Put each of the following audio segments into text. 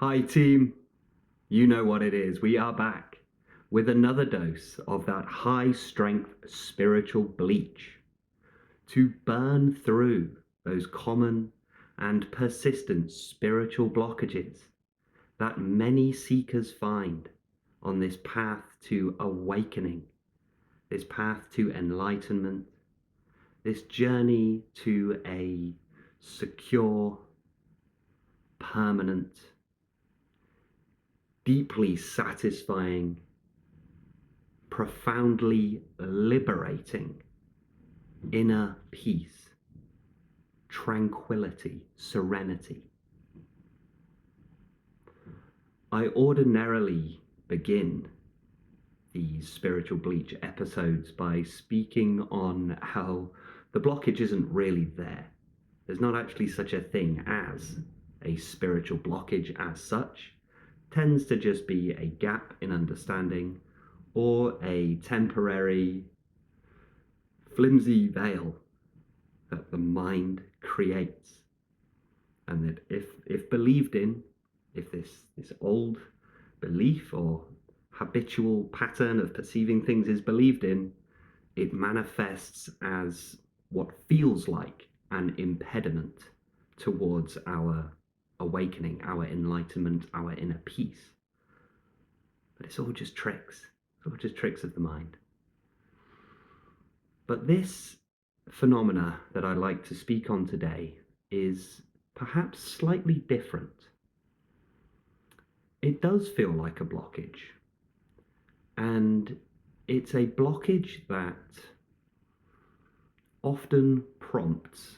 Hi team, you know what it is. We are back with another dose of that high strength spiritual bleach to burn through those common and persistent spiritual blockages that many seekers find on this path to awakening, this path to enlightenment, this journey to a secure, permanent, deeply satisfying, profoundly liberating inner peace, tranquility, serenity. I ordinarily begin these spiritual bleach episodes by speaking on how the blockage isn't really there. There's not actually such a thing as a spiritual blockage as such. It tends to just be a gap in understanding or a temporary flimsy veil that the mind creates. And that if believed in, if this old belief or habitual pattern of perceiving things is believed in, it manifests as what feels like an impediment towards our awakening, our enlightenment, our inner peace. But it's all just tricks. It's all just tricks of the mind. But this phenomena that I'd like to speak on today is perhaps slightly different. It does feel like a blockage, and it's a blockage that often prompts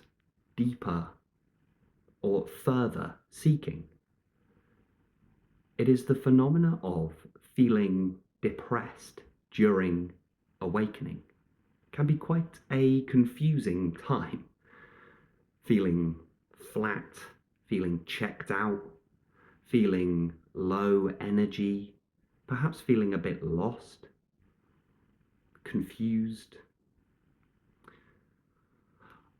deeper or further seeking. It is the phenomena of feeling depressed during awakening. It can be quite a confusing time. Feeling flat, feeling checked out, feeling low energy, perhaps feeling a bit lost, confused,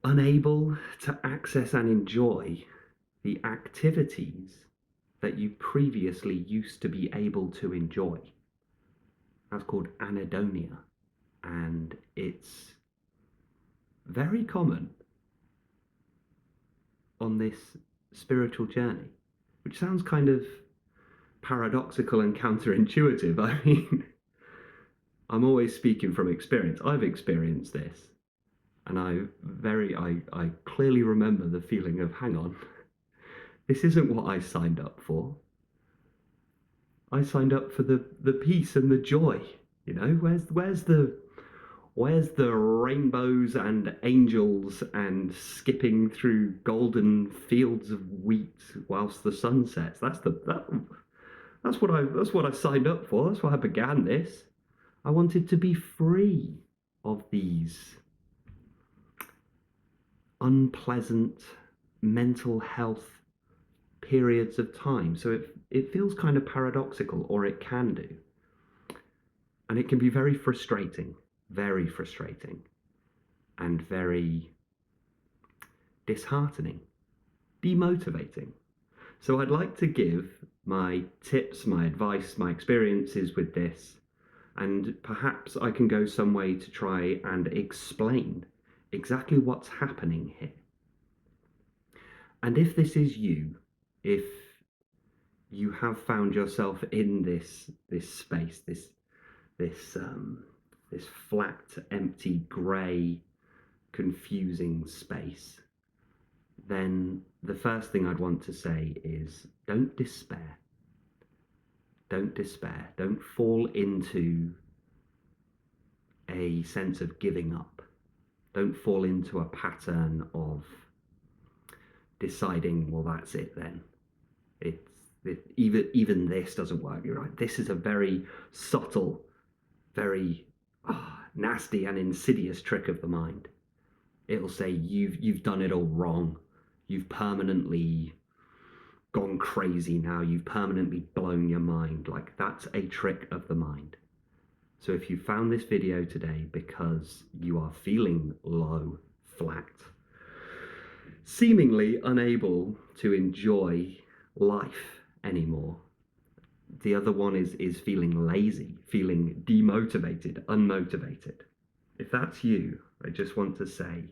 unable to access and enjoy the activities that you previously used to be able to enjoy. That's called anhedonia, and it's very common on this spiritual journey, which sounds kind of paradoxical and counterintuitive. I mean, I'm always speaking from experience. I've experienced this, and I clearly remember the feeling of, hang on, this isn't what I signed up for. I signed up for the peace and the joy. You know, where's the rainbows and angels and skipping through golden fields of wheat whilst the sun sets? That's what I signed up for. That's why I began this. I wanted to be free of these unpleasant mental health periods of time. So it feels kind of paradoxical, or it can do. And it can be very frustrating, and very disheartening, demotivating. So I'd like to give my tips, my advice, my experiences with this, and perhaps I can go some way to try and explain exactly what's happening here. And if this is you, if you have found yourself in this space, this flat, empty, grey, confusing space, then the first thing I'd want to say is don't despair. Don't despair. Don't fall into a sense of giving up. Don't fall into a pattern of deciding, well, that's it then. Even this doesn't work. You're right. This is a very subtle, very nasty and insidious trick of the mind. It'll say you've done it all wrong. You've permanently gone crazy now. You've permanently blown your mind. Like, that's a trick of the mind. So if you found this video today because you are feeling low, flat, seemingly unable to enjoy life anymore. The other one is feeling lazy, feeling demotivated, unmotivated. If that's you, I just want to say,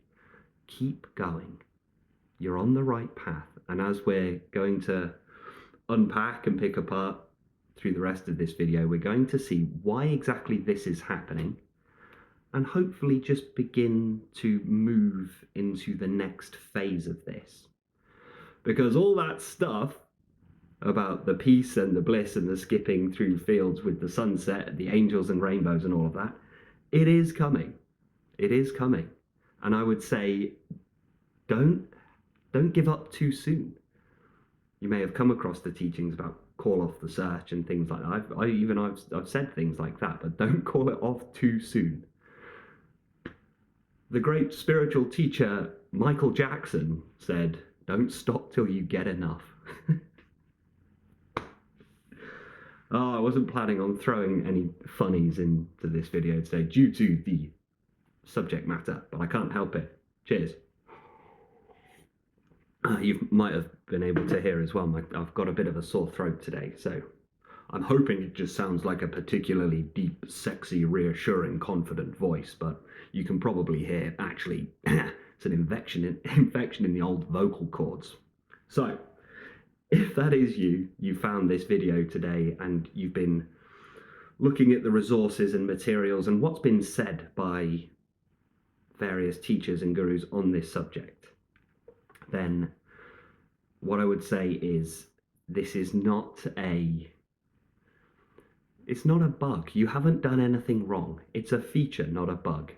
keep going. You're on the right path. And as we're going to unpack and pick apart through the rest of this video, we're going to see why exactly this is happening and hopefully just begin to move into the next phase of this. Because all that stuff about the peace and the bliss and the skipping through fields with the sunset, the angels and rainbows and all of that, it is coming. It is coming. And I would say, don't give up too soon. You may have come across the teachings about call off the search and things like that. I've said things like that, but don't call it off too soon. The great spiritual teacher Michael Jackson said, "Don't stop till you get enough." Oh, I wasn't planning on throwing any funnies into this video today due to the subject matter, but I can't help it. Cheers. You might have been able to hear as well, I've got a bit of a sore throat today, so I'm hoping it just sounds like a particularly deep, sexy, reassuring, confident voice, but you can probably hear, actually, it's an infection in the old vocal cords. So, if that is you found this video today and you've been looking at the resources and materials and what's been said by various teachers and gurus on this subject, then what I would say is this is not it's not a bug. You haven't done anything wrong. It's a feature, not a bug.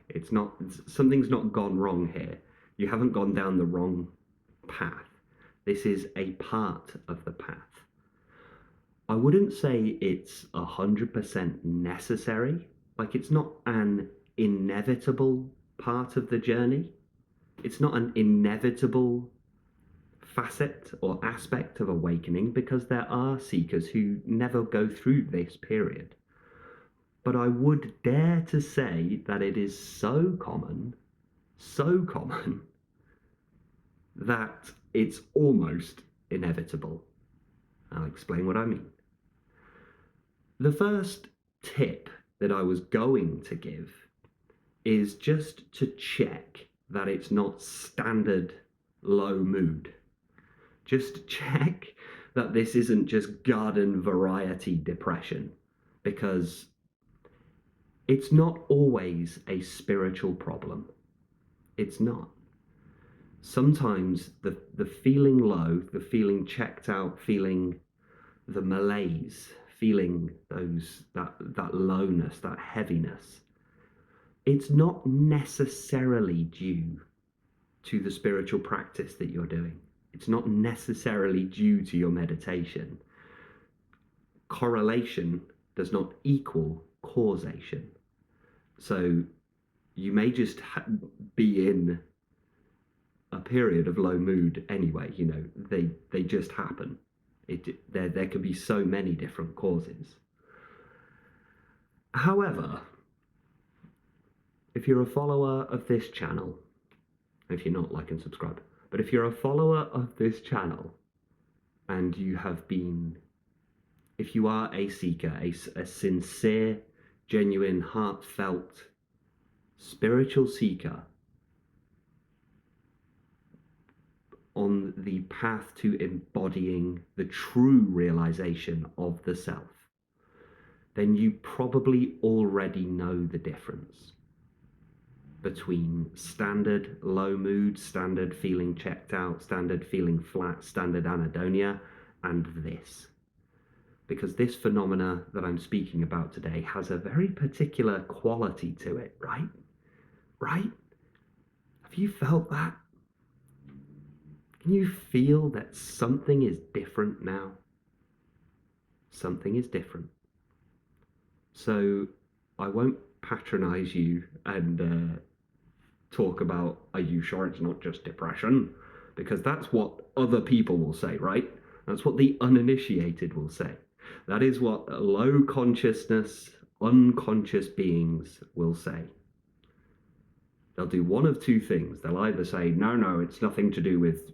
Something's not gone wrong here. You haven't gone down the wrong path. This is a part of the path. I wouldn't say it's 100% necessary. Like, it's not an inevitable part of the journey. It's not an inevitable facet or aspect of awakening, because there are seekers who never go through this period. But I would dare to say that it is so common, that it's almost inevitable. I'll explain what I mean. The first tip that I was going to give is just to check that it's not standard low mood. Just check that this isn't just garden variety depression, because it's not always a spiritual problem. It's not. Sometimes the feeling low, the feeling checked out, feeling the malaise, feeling that lowness, that heaviness, it's not necessarily due to the spiritual practice that you're doing. It's not necessarily due to your meditation. Correlation does not equal causation. So you may just be in a period of low mood anyway. They just happen. There could be so many different causes. However, if you're a follower of this channel, if you're not, like and subscribe, but if you're a follower of this channel and if you are a seeker, a sincere, genuine, heartfelt, spiritual seeker on the path to embodying the true realization of the self, then you probably already know the difference between standard low mood, standard feeling checked out, standard feeling flat, standard anhedonia, and this. Because this phenomena that I'm speaking about today has a very particular quality to it, right? Right? Have you felt that? Can you feel that something is different now? Something is different. So I won't patronize you and talk about, are you sure it's not just depression? Because that's what other people will say, right? That's what the uninitiated will say. That is what low consciousness, unconscious beings will say. They'll do one of two things. They'll either say, no, it's nothing to do with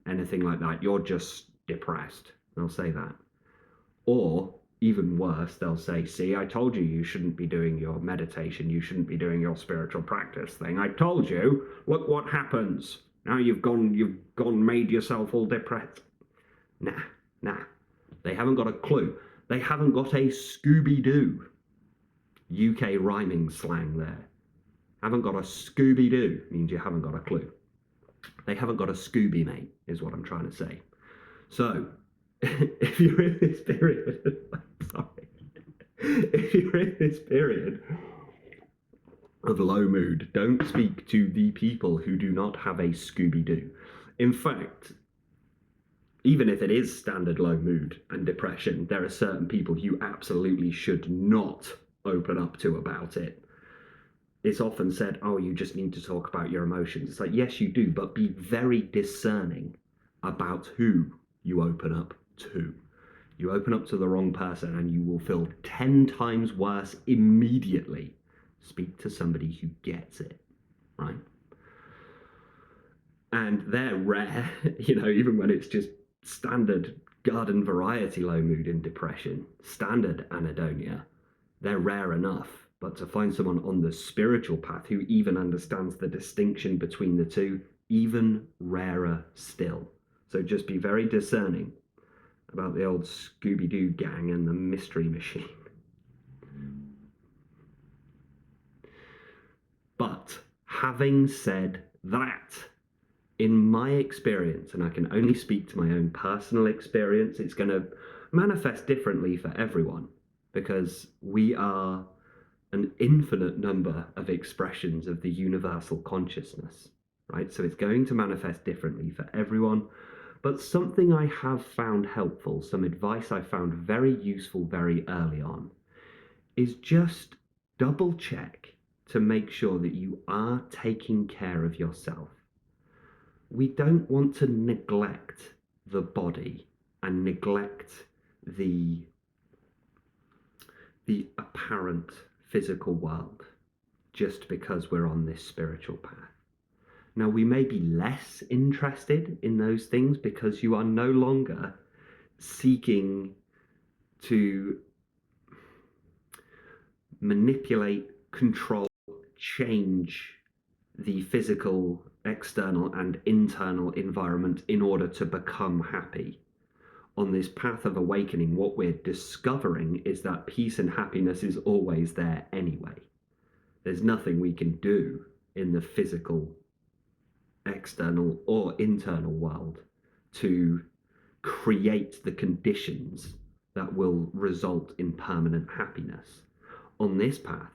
anything like that. You're just depressed. They'll say that. Or even worse, they'll say, see, I told you you shouldn't be doing your meditation, you shouldn't be doing your spiritual practice thing. I told you, look what happens. Now you've gone, made yourself all depressed. Nah. They haven't got a clue. They haven't got a Scooby-Doo. UK rhyming slang there. Haven't got a Scooby-Doo means you haven't got a clue. They haven't got a Scooby, mate, is what I'm trying to say. So, if you're in this period, if you're in this period of low mood, don't speak to the people who do not have a Scooby-Doo. In fact, even if it is standard low mood and depression, there are certain people you absolutely should not open up to about it. It's often said, oh, you just need to talk about your emotions. It's like, yes, you do, but be very discerning about who you open up to. You open up to the wrong person and you will feel 10 times worse immediately. Speak to somebody who gets it, right? And they're rare, even when it's just standard garden variety low mood and depression, standard anhedonia, they're rare enough. But to find someone on the spiritual path who even understands the distinction between the two, even rarer still. So just be very discerning about the old Scooby-Doo gang and the mystery machine. But having said that, in my experience, and I can only speak to my own personal experience, it's going to manifest differently for everyone because we are an infinite number of expressions of the universal consciousness, right? So it's going to manifest differently for everyone. But something I have found helpful, some advice I found very useful very early on, is just double check to make sure that you are taking care of yourself. We don't want to neglect the body and neglect the apparent physical world just because we're on this spiritual path. Now, we may be less interested in those things because you are no longer seeking to manipulate, control, change the physical, external, and internal environment in order to become happy. On this path of awakening, what we're discovering is that peace and happiness is always there anyway. There's nothing we can do in the physical, external, or internal world to create the conditions that will result in permanent happiness. On this path,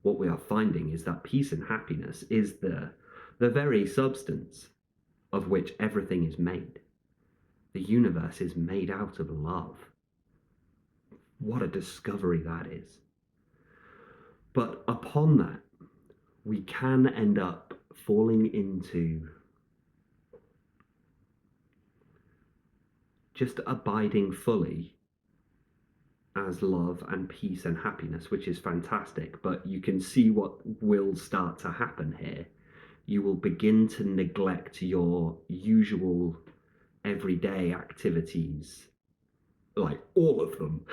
what we are finding is that peace and happiness is the very substance of which everything is made. The universe is made out of love. What a discovery that is. But upon that, we can end up falling into just abiding fully as love and peace and happiness, which is fantastic. But you can see what will start to happen here. You will begin to neglect your usual everyday activities, like all of them.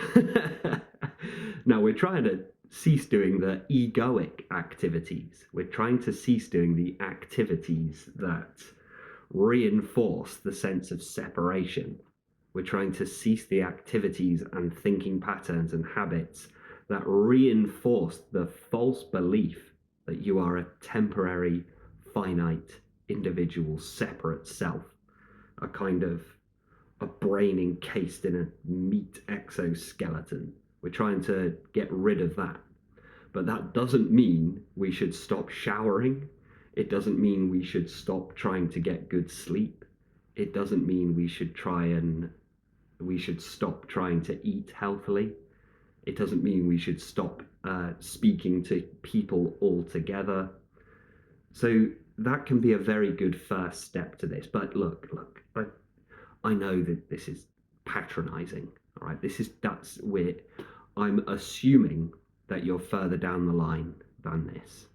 Now we're trying to cease doing the egoic activities. We're trying to cease doing the activities that reinforce the sense of separation. We're trying to cease the activities and thinking patterns and habits that reinforce the false belief that you are a temporary, finite, individual, separate self, a kind of a brain encased in a meat exoskeleton. We're trying to get rid of that. But that doesn't mean we should stop showering. It doesn't mean we should stop trying to get good sleep. It doesn't mean we should stop trying to eat healthily. It doesn't mean we should stop speaking to people altogether. So that can be a very good first step to this. But look, I know that this is patronizing, all right? That's weird. I'm assuming that you're further down the line than this.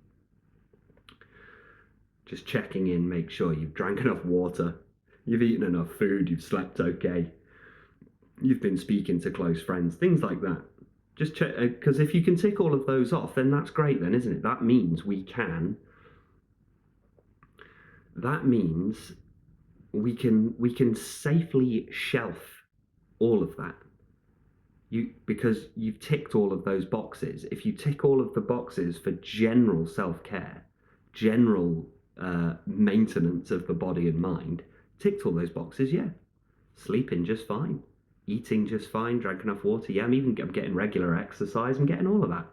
Just checking in, make sure you've drank enough water, you've eaten enough food, you've slept okay. you've been speaking to close friends, things like that. Just check, because if you can tick all of those off, then that's great, then, isn't it? That means we can safely shelf all of that. Because you've ticked all of those boxes. If you tick all of the boxes for general self-care, general maintenance of the body and mind, ticked all those boxes, yeah. Sleeping just fine, eating just fine, drank enough water, yeah. I'm getting regular exercise, I'm getting all of that.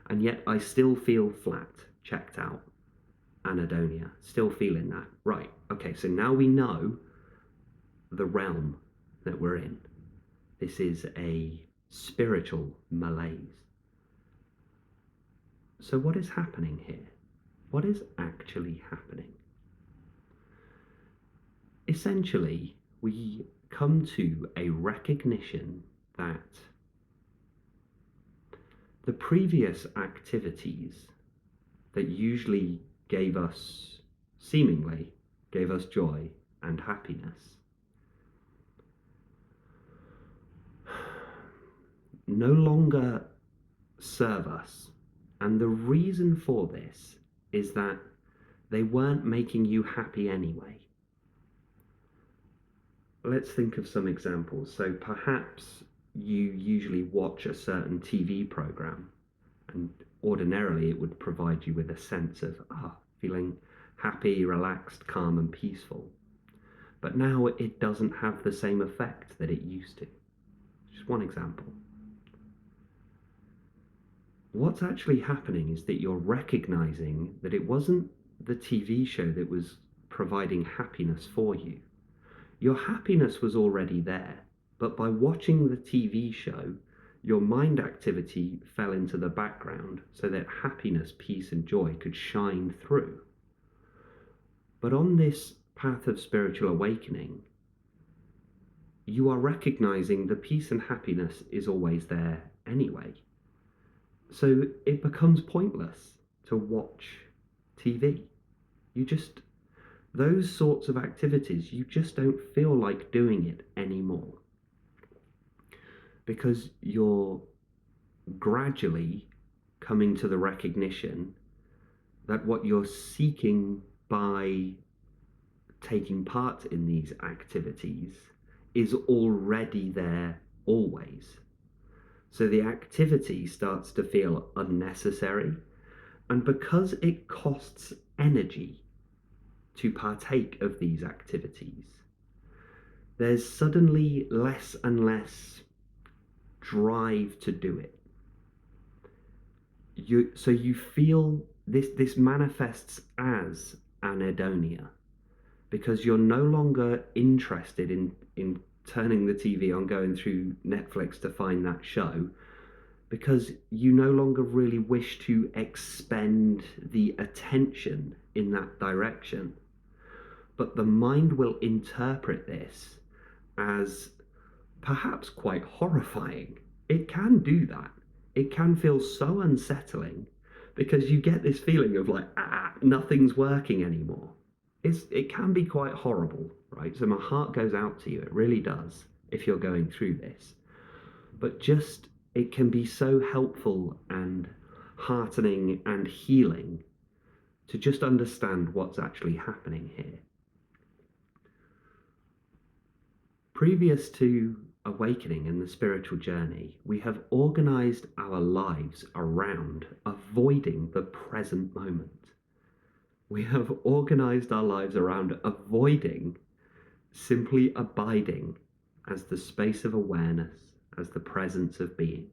And yet I still feel flat, checked out, anhedonia, still feeling that. Right, okay, so now we know the realm that we're in. This is a spiritual malaise. So, what is happening here? What is actually happening? Essentially, we come to a recognition that the previous activities that usually seemingly gave us joy and happiness, no longer serve us. And the reason for this is that they weren't making you happy anyway. Let's think of some examples. So perhaps you usually watch a certain TV program, and ordinarily it would provide you with a sense of feeling happy, relaxed, calm, and peaceful. But now it doesn't have the same effect that it used to. Just one example. What's actually happening is that you're recognizing that it wasn't the TV show that was providing happiness for you. Your happiness was already there, but by watching the TV show, your mind activity fell into the background so that happiness, peace, and joy could shine through. But on this path of spiritual awakening, you are recognizing the peace and happiness is always there anyway. So it becomes pointless to watch TV. Those sorts of activities, you just don't feel like doing it anymore. Because you're gradually coming to the recognition that what you're seeking by taking part in these activities is already there always. So the activity starts to feel unnecessary, and because it costs energy to partake of these activities, there's suddenly less and less drive to do it. So you feel this manifests as anhedonia, because you're no longer interested in turning the TV on, going through Netflix to find that show, because you no longer really wish to expend the attention in that direction. But the mind will interpret this as perhaps quite horrifying. It can do that. It can feel so unsettling because you get this feeling of like, nothing's working anymore. It can be quite horrible, right? So my heart goes out to you. It really does if you're going through this. But just, it can be so helpful and heartening and healing to just understand what's actually happening here. Previous to awakening and the spiritual journey, we have organized our lives around avoiding the present moment. We have organized our lives around avoiding simply abiding as the space of awareness, as the presence of being.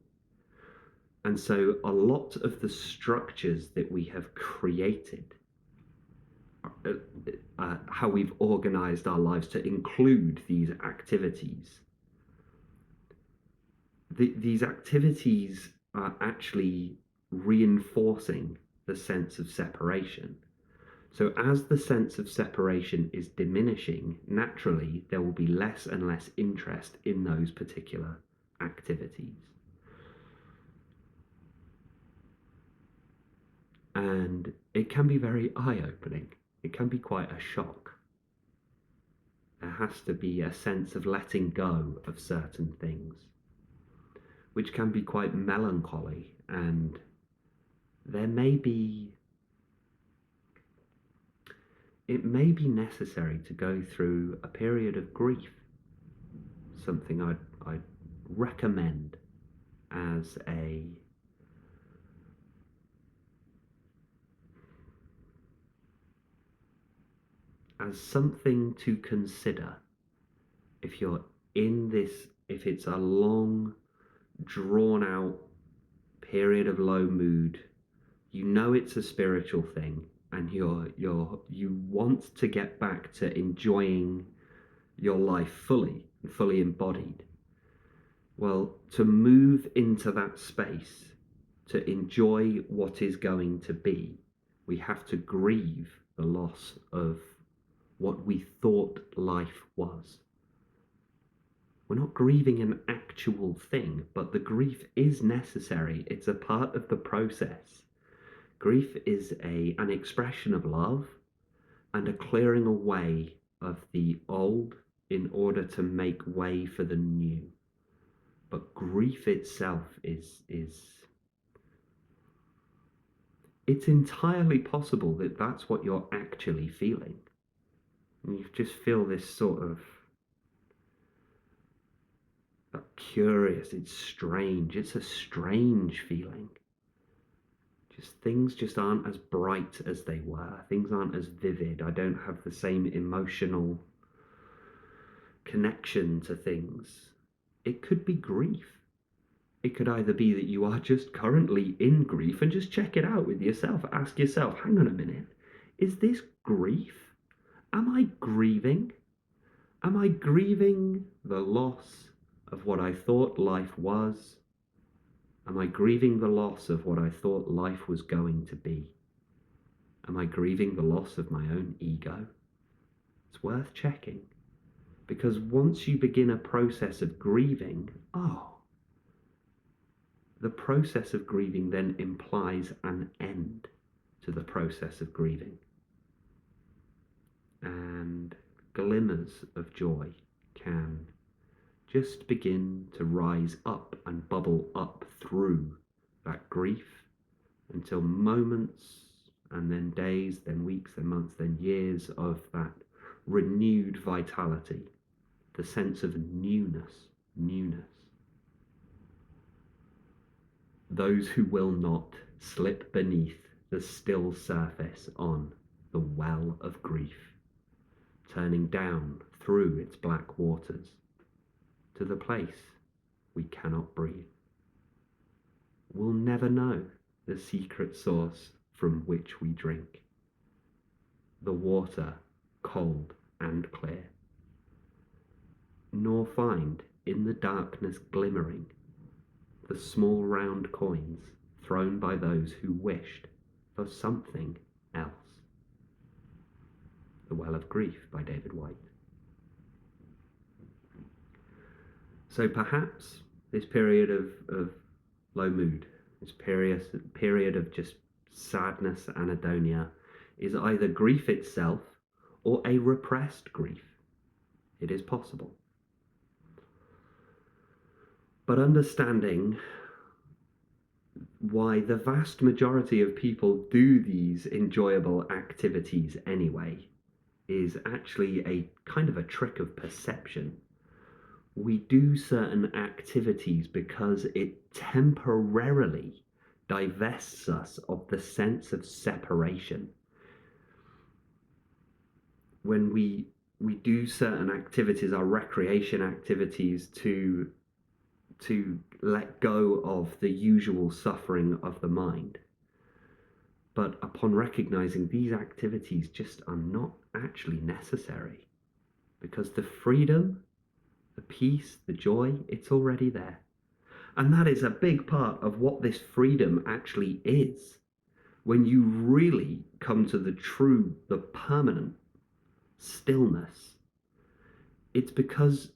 And so a lot of the structures that we have created, how we've organized our lives to include these activities, these activities are actually reinforcing the sense of separation. So as the sense of separation is diminishing, naturally there will be less and less interest in those particular activities. And it can be very eye-opening. It can be quite a shock. There has to be a sense of letting go of certain things, which can be quite melancholy, and there may be, it may be necessary to go through a period of grief. Something I'd recommend as something to consider if you're in this, if it's a long, drawn out period of low mood, you know it's a spiritual thing, and you want to get back to enjoying your life fully embodied. Well, to move into that space, to enjoy what is going to be, we have to grieve the loss of what we thought life was. We're not grieving an actual thing, but the grief is necessary. It's a part of the process. Grief is an expression of love and a clearing away of the old in order to make way for the new. But grief itself is it's entirely possible that that's what you're actually feeling. And you just feel this sort of curious, it's strange, it's a strange feeling. Just things just aren't as bright as they were, things aren't as vivid, I don't have the same emotional connection to things. It could be grief. It could either be that you are just currently in grief, and just check it out with yourself. Ask yourself, hang on a minute, is this grief? Am I grieving? Am I grieving the loss of what I thought life was? Am I grieving the loss of what I thought life was going to be? Am I grieving the loss of my own ego? It's worth checking, because once you begin a process of grieving, the process of grieving then implies an end to the process of grieving. And glimmers of joy can just begin to rise up and bubble up through that grief until moments, and then days, then weeks, then months, then years of that renewed vitality, the sense of newness. Those who will not slip beneath the still surface on the well of grief, turning down through its black waters to the place we cannot breathe. We'll never know the secret source from which we drink, the water cold and clear, nor find in the darkness glimmering the small round coins thrown by those who wished for something else. The Well of Grief by David White. So perhaps this period of low mood, this period of just sadness, anhedonia, is either grief itself or a repressed grief. It is possible. But understanding why the vast majority of people do these enjoyable activities anyway is actually a kind of a trick of perception. We do certain activities because it temporarily divests us of the sense of separation. When we do certain activities, our recreation activities, to let go of the usual suffering of the mind. But upon recognizing these activities just are not actually necessary, because the freedom, the peace, the joy, it's already there. And that is a big part of what this freedom actually is. When you really come to the permanent stillness, it's because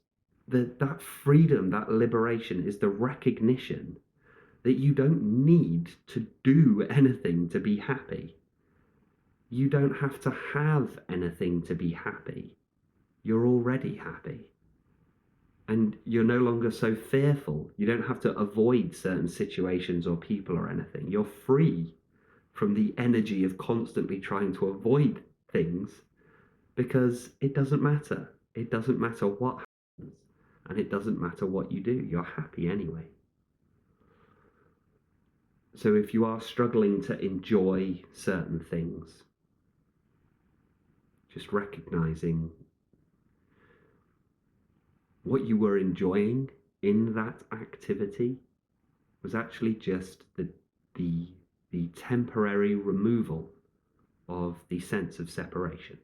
that freedom, that liberation is the recognition that you don't need to do anything to be happy. You don't have to have anything to be happy. you're already happy. And you're no longer so fearful. You don't have to avoid certain situations or people or anything. You're free from the energy of constantly trying to avoid things because it doesn't matter. It doesn't matter what happens, and it doesn't matter what you do. You're happy anyway. So if you are struggling to enjoy certain things, just recognizing what you were enjoying in that activity was actually just the temporary removal of the sense of separation.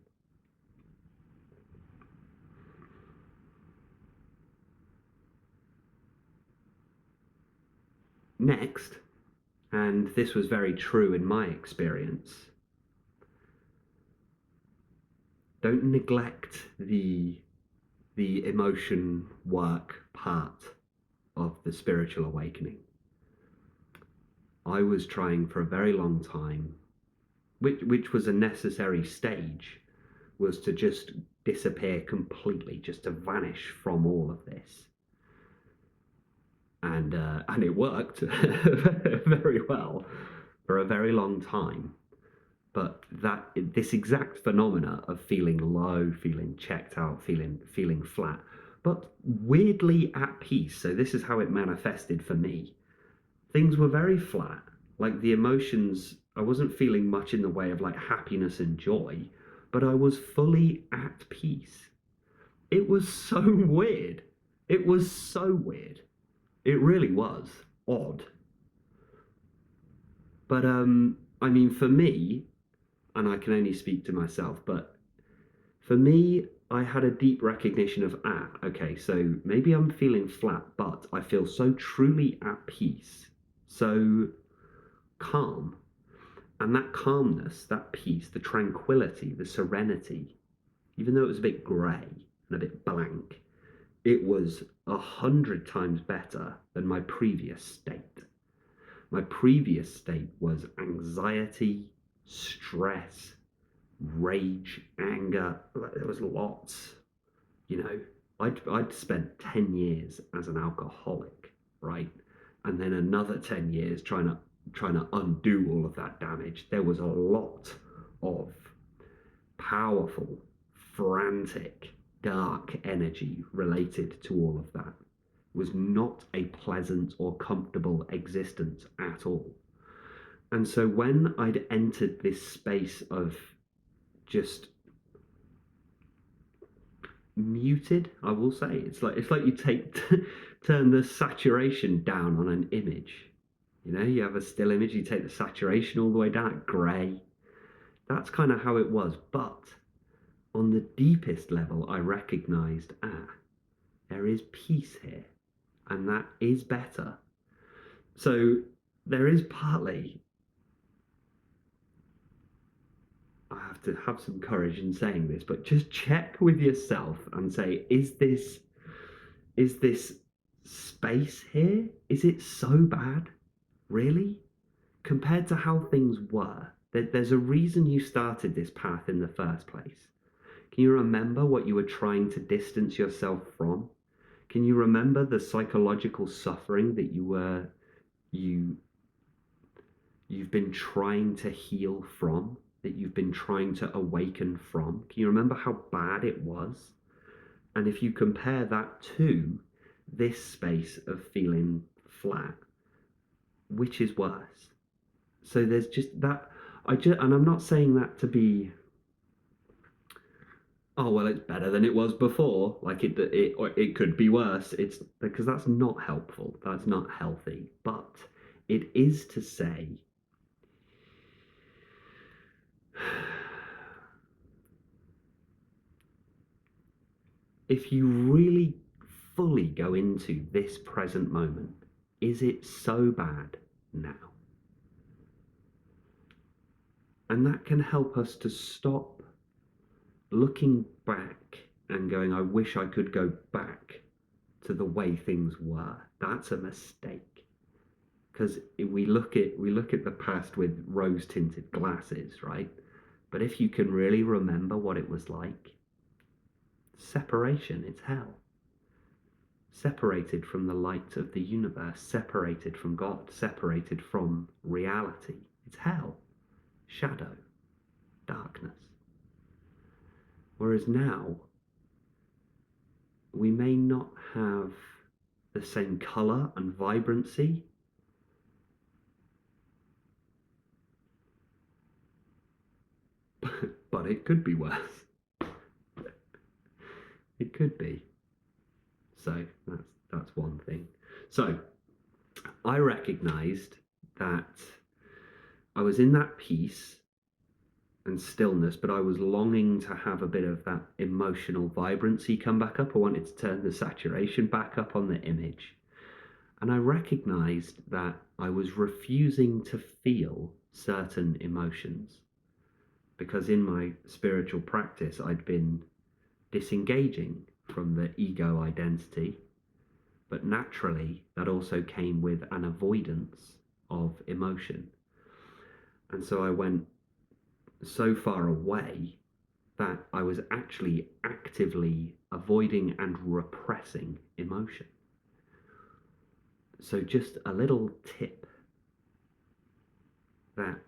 Next, and this was very true in my experience, don't neglect the emotion work part of the spiritual awakening. I was trying for a very long time, which was a necessary stage, was to just disappear completely, just to vanish from all of this. And it worked very well for a very long time. But this exact phenomena of feeling low, feeling checked out, feeling flat, but weirdly at peace. So this is how it manifested for me. Things were very flat. Like the emotions, I wasn't feeling much in the way of like happiness and joy, but I was fully at peace. It was so weird. It was so weird. It really was odd. But I mean, for me, and I can only speak to myself, but for me, I had a deep recognition of, okay, so maybe I'm feeling flat, but I feel so truly at peace, so calm. And that calmness, that peace, the tranquility, the serenity, even though it was a bit grey and a bit blank, it was 100 times better than my previous state. My previous state was anxiety, stress, rage, anger. There was lots. You know, I'd spent 10 years as an alcoholic, right? And then another 10 years trying to undo all of that damage. There was a lot of powerful, frantic, dark energy related to all of that. It was not a pleasant or comfortable existence at all. And so when I'd entered this space of just muted, I will say, it's like you turn the saturation down on an image. You know, you have a still image, you take the saturation all the way down, grey. That's kind of how it was. But on the deepest level, I recognized, there is peace here, and that is better. So there is partly, I have to have some courage in saying this, but just check with yourself and say, is this space here? Is it so bad? Really? Compared to how things were, there's a reason you started this path in the first place. Can you remember what you were trying to distance yourself from? Can you remember the psychological suffering that you've been trying to heal from, that you've been trying to awaken from? Can you remember how bad it was? And if you compare that to this space of feeling flat, which is worse? So there's just that. And I'm not saying that to be, oh well, it's better than it was before. Like it could be worse. It's because that's not helpful. That's not healthy. But it is to say, if you really fully go into this present moment, is it so bad now? And that can help us to stop looking back and going, I wish I could go back to the way things were. That's a mistake. Because we look at the past with rose-tinted glasses, right? But if you can really remember what it was like, separation, it's hell. Separated from the light of the universe, separated from God, separated from reality. It's hell, shadow, darkness. Whereas now, we may not have the same colour and vibrancy, but it could be worse. It could be. So that's one thing. So I recognised that I was in that peace and stillness, but I was longing to have a bit of that emotional vibrancy come back up. I wanted to turn the saturation back up on the image. And I recognized that I was refusing to feel certain emotions because in my spiritual practice, I'd been disengaging from the ego identity, but naturally that also came with an avoidance of emotion. And so I went so far away that I was actually actively avoiding and repressing emotion. So just a little tip that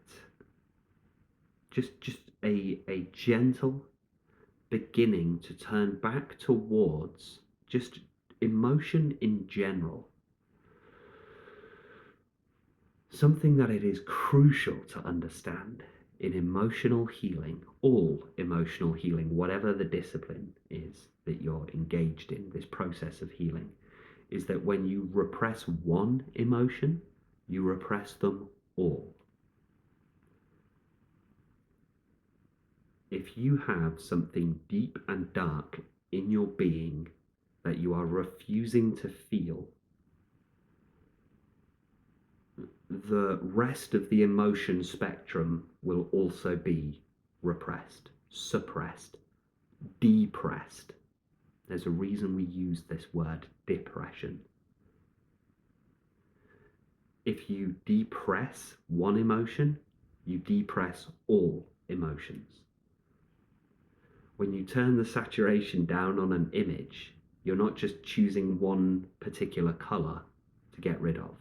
just a gentle beginning to turn back towards just emotion in general. Something that it is crucial to understand in emotional healing, all emotional healing, whatever the discipline is that you're engaged in, this process of healing, is that when you repress one emotion, you repress them all. If you have something deep and dark in your being that you are refusing to feel, the rest of the emotion spectrum will also be repressed, suppressed, depressed. There's a reason we use this word depression. If you depress one emotion, you depress all emotions. When you turn the saturation down on an image, you're not just choosing one particular color to get rid of.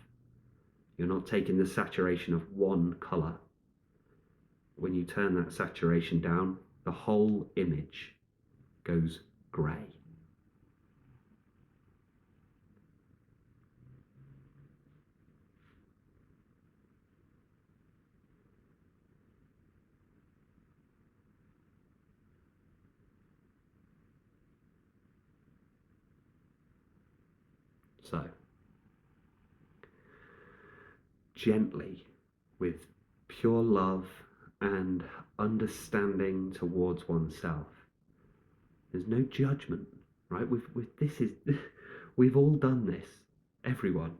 You're not taking the saturation of one color. When you turn that saturation down, the whole image goes gray. So, gently, with pure love and understanding towards oneself. There's no judgment, right? We've all done this. Everyone.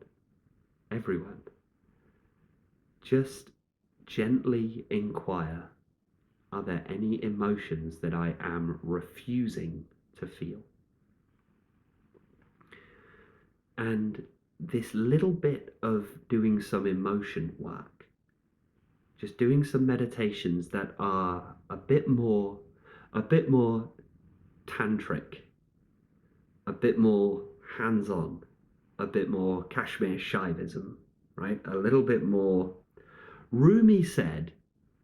Just gently inquire, are there any emotions that I am refusing to feel? And this little bit of doing some emotion work, just doing some meditations that are a bit more tantric, a bit more hands-on, a bit more Kashmir Shaivism, right? A little bit more. Rumi said,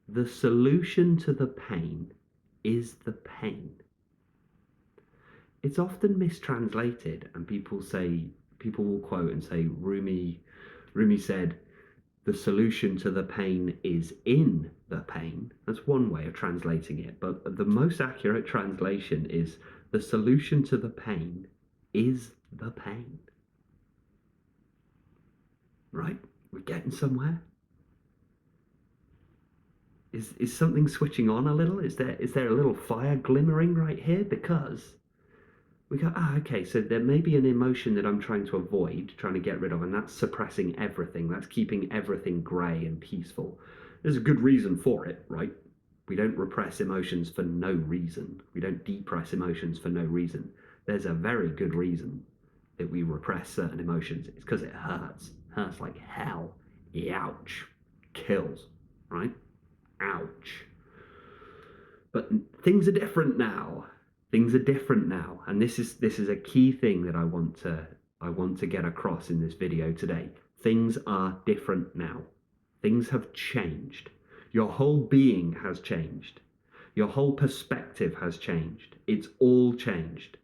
the solution to the pain is the pain. It's often mistranslated, and people will quote and say, Rumi said, the solution to the pain is in the pain. That's one way of translating it, but the most accurate translation is the solution to the pain is the pain. Right? We're getting somewhere. Is something switching on a little? Is there a little fire glimmering right here? Because we go, okay, so there may be an emotion that I'm trying to avoid, trying to get rid of, and that's suppressing everything. That's keeping everything grey and peaceful. There's a good reason for it, right? We don't repress emotions for no reason. We don't depress emotions for no reason. There's a very good reason that we repress certain emotions. It's because it hurts. Hurts like hell. Ouch. Kills, right? Ouch. But things are different now. Things are different now, and this is a key thing that I want to get across in this video today. Things are different now. Things have changed. Your whole being has changed. Your whole perspective has changed. It's all changed.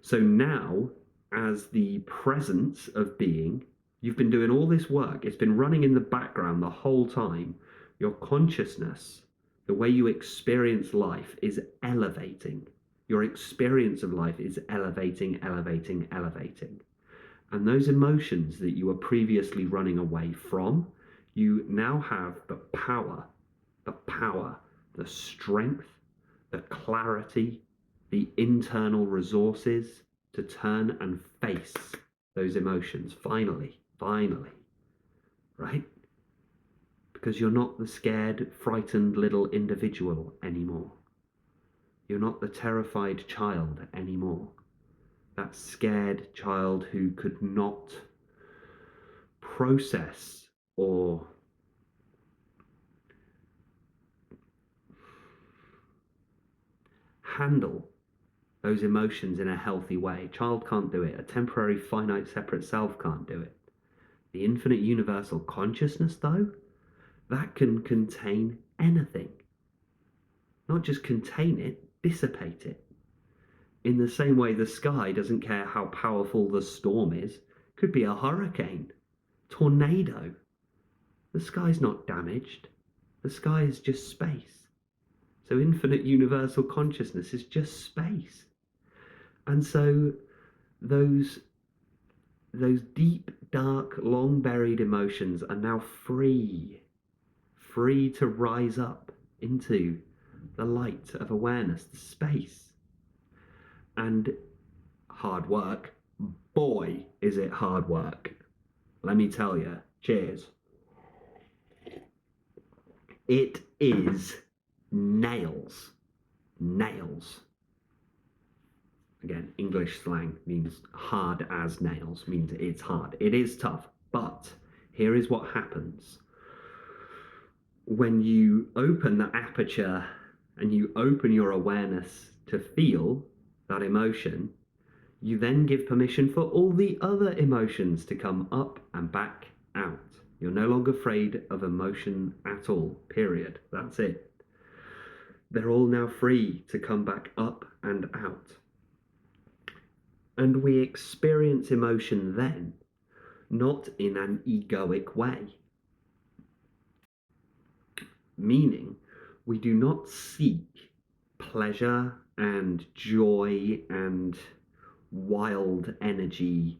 So now, as the presence of being, you've been doing all this work. It's been running in the background the whole time. Your consciousness, the way you experience life, is elevating. Your experience of life is elevating, elevating, elevating. And those emotions that you were previously running away from, you now have the power, the strength, the clarity, the internal resources to turn and face those emotions. Finally, right? Because you're not the scared, frightened little individual anymore. You're not the terrified child anymore. That scared child who could not process or handle those emotions in a healthy way. Child can't do it. A temporary, finite, separate self can't do it. The infinite universal consciousness, though, that can contain anything. Not just contain it, dissipate it. In the same way the sky doesn't care how powerful the storm is. Could be a hurricane, tornado. The sky's not damaged. The sky is just space. So infinite universal consciousness is just space. And so those deep, dark, long-buried emotions are now free to rise up into the light of awareness, the space. And hard work, boy, is it hard work. Let me tell you, cheers. It is nails. Again, English slang means hard as nails, means it's hard. It is tough, but here is what happens. When you open the aperture and you open your awareness to feel that emotion, you then give permission for all the other emotions to come up and back out. You're no longer afraid of emotion at all, period. That's it. They're all now free to come back up and out. And we experience emotion then, not in an egoic way. Meaning, we do not seek pleasure and joy and wild energy.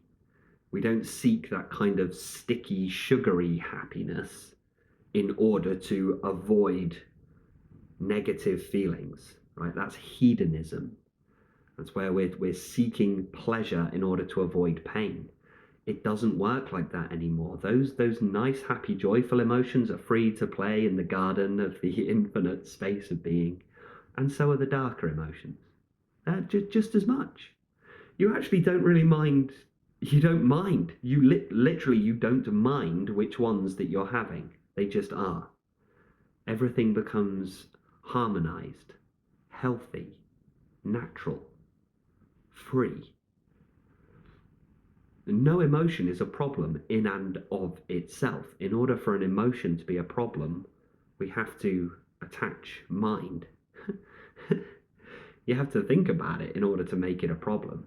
We don't seek that kind of sticky, sugary happiness in order to avoid negative feelings, right? That's hedonism. That's where we're seeking pleasure in order to avoid pain. It doesn't work like that anymore. Those nice, happy, joyful emotions are free to play in the garden of the infinite space of being, and so are the darker emotions. Just as much. You actually don't really mind. You don't mind. You literally you don't mind which ones that you're having. They just are. Everything becomes harmonized, healthy, natural, free. No emotion is a problem in and of itself. In order for an emotion to be a problem, we have to attach mind. You have to think about it in order to make it a problem.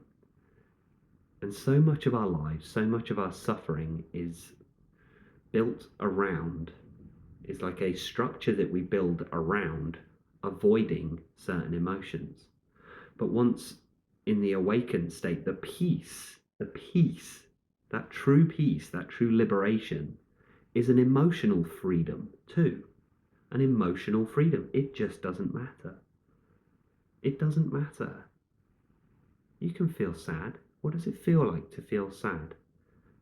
And so much of our lives, so much of our suffering is built around, is like a structure that we build around avoiding certain emotions. But once in the awakened state, the peace, that true peace, that true liberation is an emotional freedom too. An emotional freedom. It just doesn't matter. It doesn't matter. You can feel sad. What does it feel like to feel sad?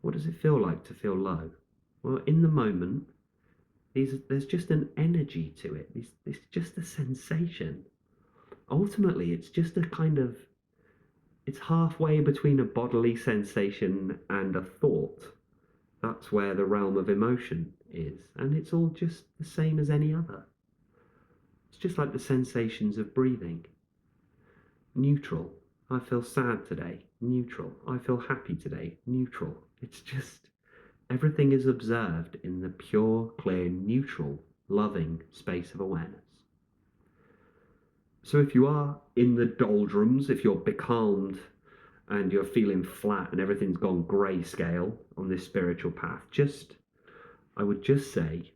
What does it feel like to feel low? Well, in the moment, there's just an energy to it. It's just a sensation. Ultimately, it's just a kind of, it's halfway between a bodily sensation and a thought. That's where the realm of emotion is. And it's all just the same as any other. It's just like the sensations of breathing. neutral. I feel sad today, neutral. I feel happy today, neutral. It's just everything is observed in the pure, clear, neutral, loving space of awareness. So if you are in the doldrums, if you're becalmed and you're feeling flat and everything's gone grayscale on this spiritual path, I would just say,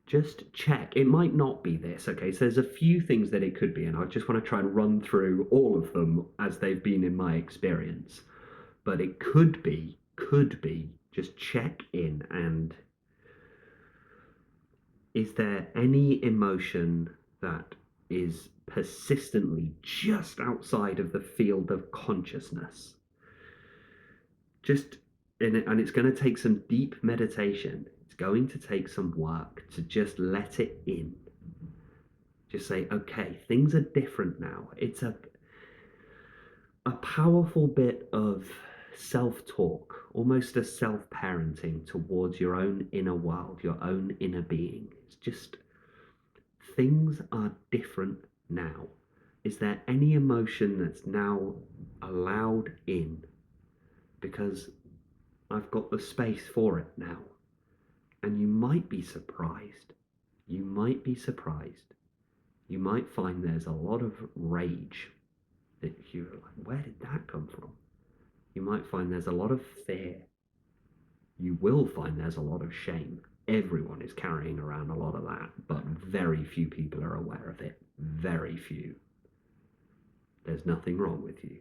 just check. It might not be this, okay? So there's a few things that it could be, and I just want to try and run through all of them as they've been in my experience. But it could be, just check in and is there any emotion that is persistently just outside of the field of consciousness? Just in it, and it's going to take some deep meditation. It's going to take some work to just let it in. Just say, okay, things are different now. It's a powerful bit of self-talk, almost a self-parenting towards your own inner world, your own inner being. It's just things are different now. Is there any emotion that's now allowed in? Because I've got the space for it now. And you might be surprised. You might be surprised. You might find there's a lot of rage that you're like, where did that come from? You might find there's a lot of fear. You will find there's a lot of shame. Everyone is carrying around a lot of that, but very few people are aware of it. Very few. There's nothing wrong with you.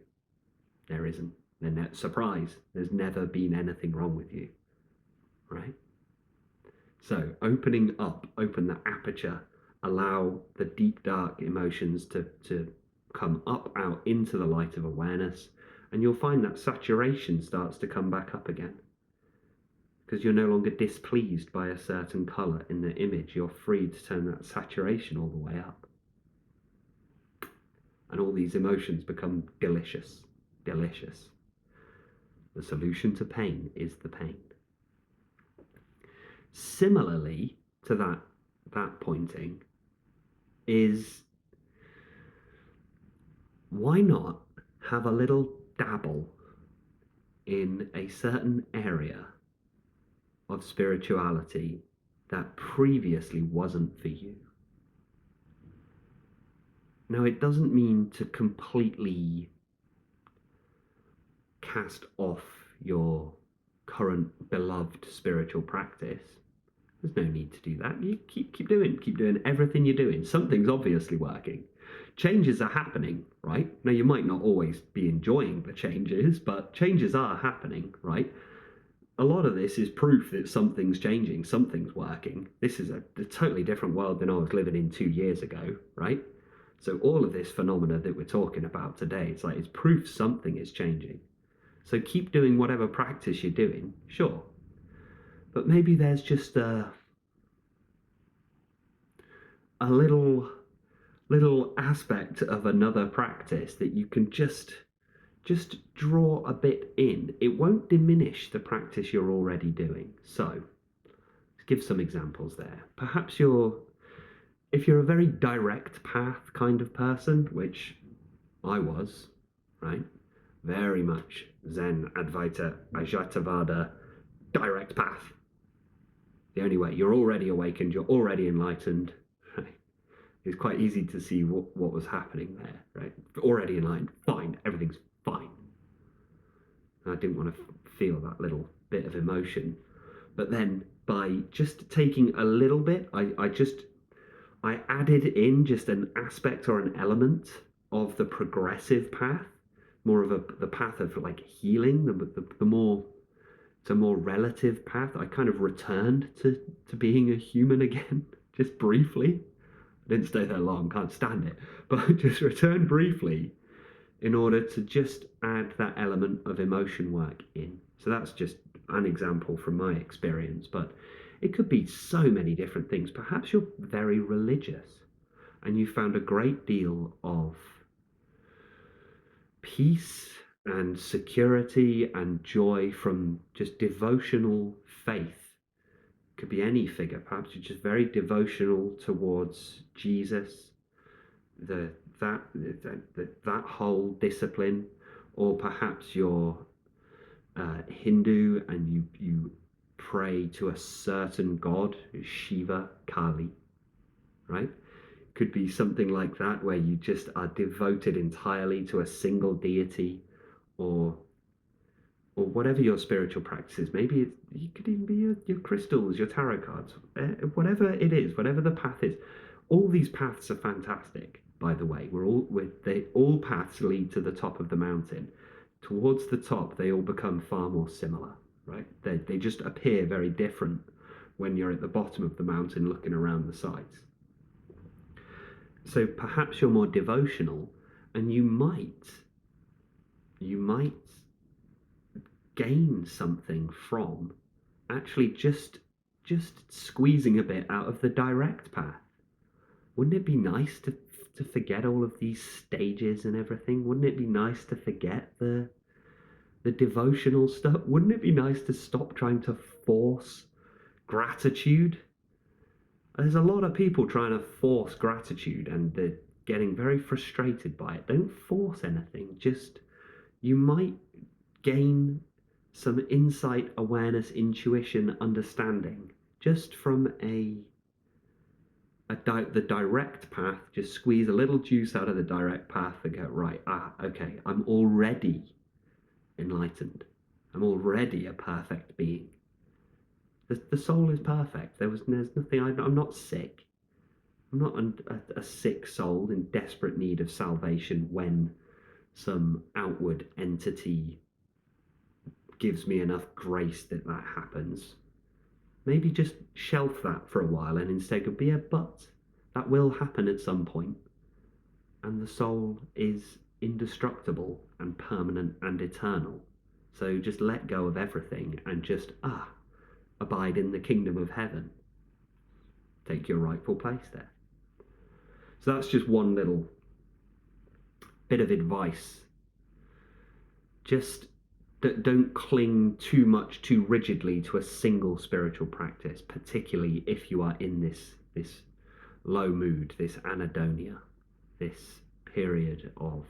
There isn't. Surprise, there's never been anything wrong with you, right? So open the aperture, allow the deep, dark emotions to come up out into the light of awareness, and you'll find that saturation starts to come back up again. Because you're no longer displeased by a certain color in the image. You're free to turn that saturation all the way up. And all these emotions become delicious, delicious. The solution to pain is the pain. Similarly to that pointing is, why not have a little dabble in a certain area of spirituality that previously wasn't for you? Now, it doesn't mean to completely cast off your current beloved spiritual practice. There's no need to do that. You keep doing everything you're doing. Something's obviously working. Changes are happening, right? Now, you might not always be enjoying the changes, but changes are happening, right? A lot of this is proof that something's changing, something's working. This is a totally different world than I was living in 2 years ago, right? So all of this phenomena that we're talking about today, it's proof something is changing. So keep doing whatever practice you're doing, sure. But maybe there's just a little aspect of another practice that you can just draw a bit in. It won't diminish the practice you're already doing. So let's give some examples there. Perhaps if you're a very direct path kind of person, which I was, right? Very much Zen, Advaita, Ajatavada, direct path. The only way. You're already awakened, you're already enlightened. Right? It's quite easy to see what was happening there, right? Already enlightened, fine, everything's fine. I didn't want to feel that little bit of emotion. But then by just taking a little bit, I added in just an aspect or an element of the progressive path, more of the path of like healing, the more, it's a more relative path. I kind of returned to being a human again, just briefly. I didn't stay there long, can't stand it, but just returned briefly in order to just add that element of emotion work in. So that's just an example from my experience, but it could be so many different things. Perhaps you're very religious and you found a great deal of peace and security and joy from just devotional faith. Could be any figure. Perhaps you're just very devotional towards Jesus, the that whole discipline, or perhaps you're Hindu and you pray to a certain god, Shiva, Kali, right? Could be something like that, where you just are devoted entirely to a single deity, or whatever your spiritual practice is. Maybe it could even be your crystals, your tarot cards, whatever it is, whatever the path is. All these paths are fantastic, by the way. All paths lead to the top of the mountain. Towards the top, they all become far more similar, right? They just appear very different when you're at the bottom of the mountain looking around the sides. So perhaps you're more devotional, and you might gain something from actually just squeezing a bit out of the direct path. Wouldn't it be nice to forget all of these stages and everything? Wouldn't it be nice to forget the devotional stuff? Wouldn't it be nice to stop trying to force gratitude? There's a lot of people trying to force gratitude, and they're getting very frustrated by it. Don't force anything. Just, you might gain some insight, awareness, intuition, understanding just from the direct path. Just squeeze a little juice out of the direct path and go, right, okay, I'm already enlightened. I'm already a perfect being. The soul is perfect. There's nothing. I'm not sick. I'm not a sick soul in desperate need of salvation when some outward entity gives me enough grace that happens. Maybe just shelf that for a while and instead go, but that will happen at some point. And the soul is indestructible and permanent and eternal. So just let go of everything and just, abide in the kingdom of heaven. Take your rightful place there. So that's just one little bit of advice. Just don't cling too much, too rigidly to a single spiritual practice, particularly if you are in this low mood, this anhedonia, this period of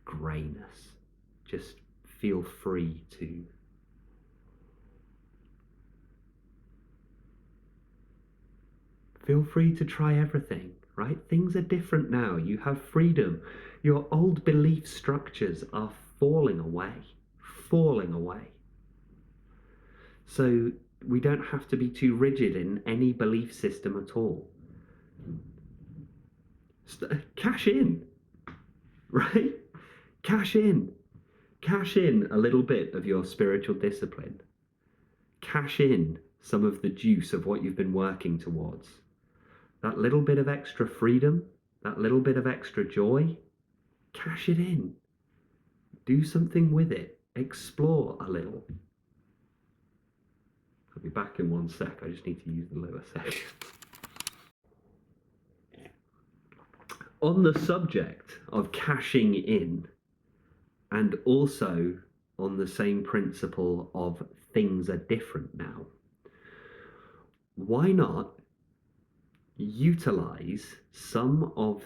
greyness. Just feel free to try everything, right? Things are different now. You have freedom. Your old belief structures are falling away. So we don't have to be too rigid in any belief system at all. Cash in, right? Cash in a little bit of your spiritual discipline. Cash in some of the juice of what you've been working towards. That little bit of extra freedom, that little bit of extra joy, cash it in. Do something with it. Explore a little. I'll be back in one sec. I just need to use the lower section. On the subject of cashing in, and also on the same principle of things are different now, why not utilize some of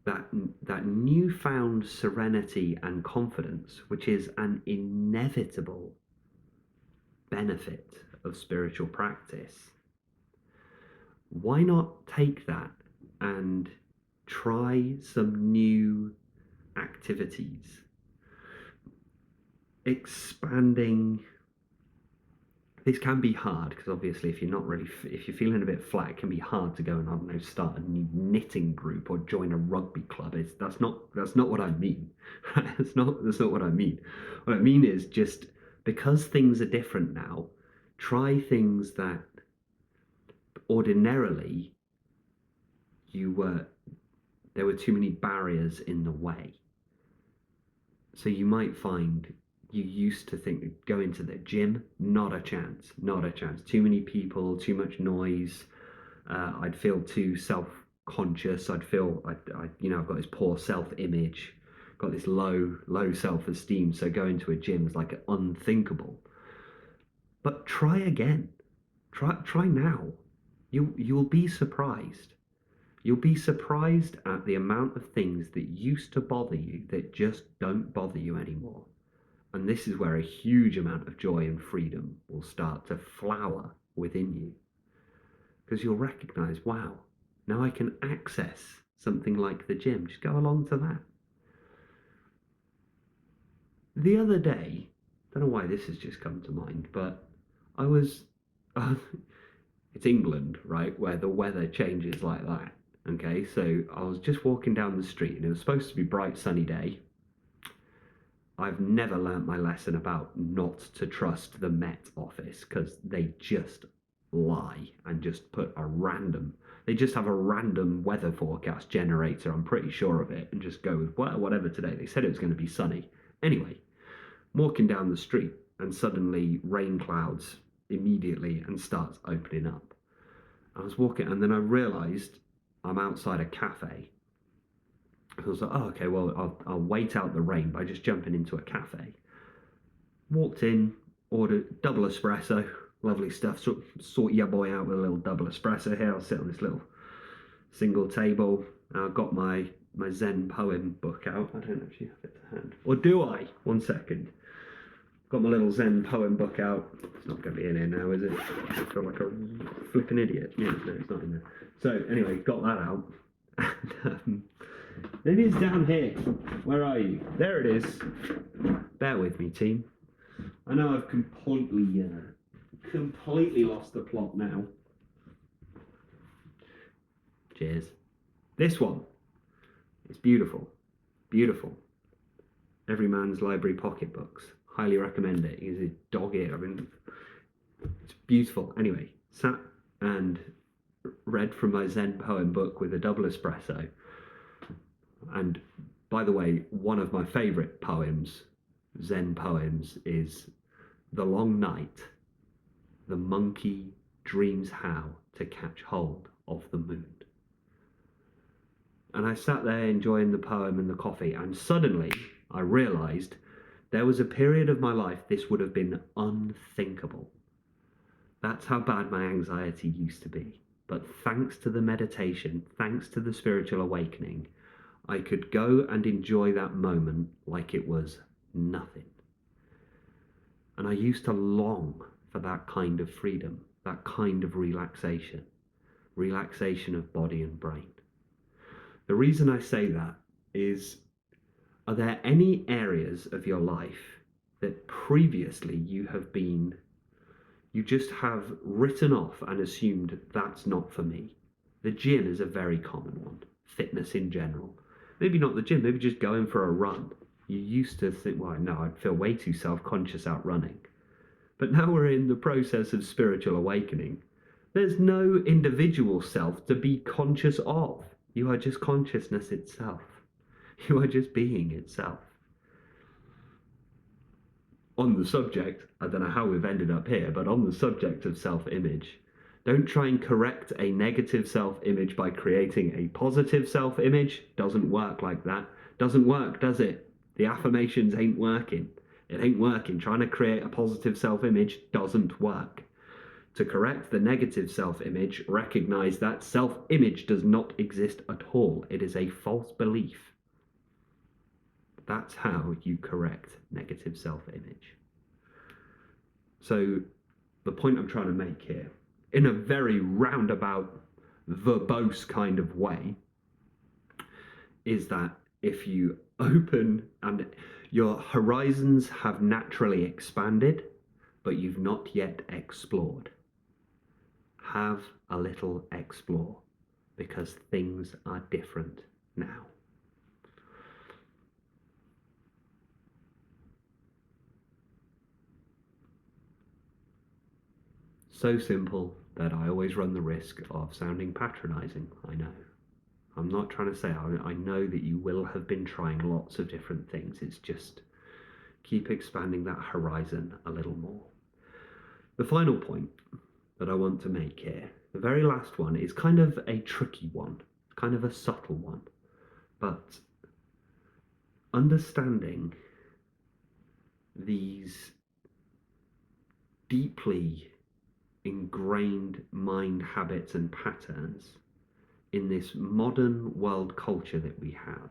that newfound serenity and confidence, which is an inevitable benefit of spiritual practice? Why not take that and try some new activities, expanding? This can be hard because obviously if you're feeling a bit flat, it can be hard to go and, I don't know, start a new knitting group or join a rugby club. That's not what I mean. That's not what I mean. What I mean is, just because things are different now, try things that ordinarily there were too many barriers in the way. So you might find you used to think going to the gym, not a chance. Too many people, too much noise. I'd feel too self-conscious. I'd feel, I've got this poor self-image, got this low self-esteem. So going to a gym is like unthinkable. But try again. Try now. You'll be surprised. You'll be surprised at the amount of things that used to bother you that just don't bother you anymore. And this is where a huge amount of joy and freedom will start to flower within you. Because you'll recognize, wow, now I can access something like the gym. Just go along to that. The other day, I don't know why this has just come to mind, but I was, it's England, right, where the weather changes like that. Okay, so I was just walking down the street and it was supposed to be bright sunny day. I've never learnt my lesson about not to trust the Met Office because they just lie and just put they just have a random weather forecast generator, I'm pretty sure of it, and just go with, well, whatever today. They said it was going to be sunny. Anyway, walking down the street and suddenly rain clouds immediately and starts opening up. I was walking and then I realised I'm outside a cafe. I was like, oh, okay, well, I'll wait out the rain by just jumping into a cafe. Walked in, ordered double espresso, lovely stuff. Sort your boy out with a little double espresso here. I'll sit on this little single table. I've got my Zen poem book out. I don't know if you have it to hand. Or do I? 1 second. Got my little Zen poem book out. It's not going to be in here now, is it? I feel like a flipping idiot. Yeah, no, it's not in there. So anyway, got that out. And it is down here. Where are you? There it is. Bear with me, team. I know I've completely lost the plot now. Cheers. This one. It's beautiful. Beautiful. Every Man's Library pocketbooks. Highly recommend it. It's a dog ear. I mean, it's beautiful. Anyway, sat and read from my Zen poem book with a double espresso. And by the way, one of my favourite poems, Zen poems, is The Long Night. The monkey dreams how to catch hold of the moon. And I sat there enjoying the poem and the coffee, and suddenly I realised there was a period of my life this would have been unthinkable. That's how bad my anxiety used to be. But thanks to the meditation, thanks to the spiritual awakening, I could go and enjoy that moment like it was nothing. And I used to long for that kind of freedom, that kind of relaxation of body and brain. The reason I say that is, are there any areas of your life that previously you just have written off and assumed that's not for me? The gym is a very common one. Fitness in general. Maybe not the gym, maybe just going for a run. You used to think, well, no, I'd feel way too self-conscious out running. But now we're in the process of spiritual awakening. There's no individual self to be conscious of. You are just consciousness itself. You are just being itself. On the subject, I don't know how we've ended up here, but on the subject of self-image, don't try and correct a negative self-image by creating a positive self-image. Doesn't work like that. Doesn't work, does it? The affirmations ain't working. It ain't working. Trying to create a positive self-image doesn't work. To correct the negative self-image, recognize that self-image does not exist at all. It is a false belief. That's how you correct negative self-image. So the point I'm trying to make here, in a very roundabout, verbose kind of way, is that if you open and your horizons have naturally expanded, but you've not yet explored, have a little explore, because things are different now. So simple that I always run the risk of sounding patronizing, I know. I'm not trying to say, I know that you will have been trying lots of different things. It's just keep expanding that horizon a little more. The final point that I want to make here, the very last one, is kind of a tricky one, kind of a subtle one, but understanding these deeply ingrained mind habits and patterns in this modern world culture that we have,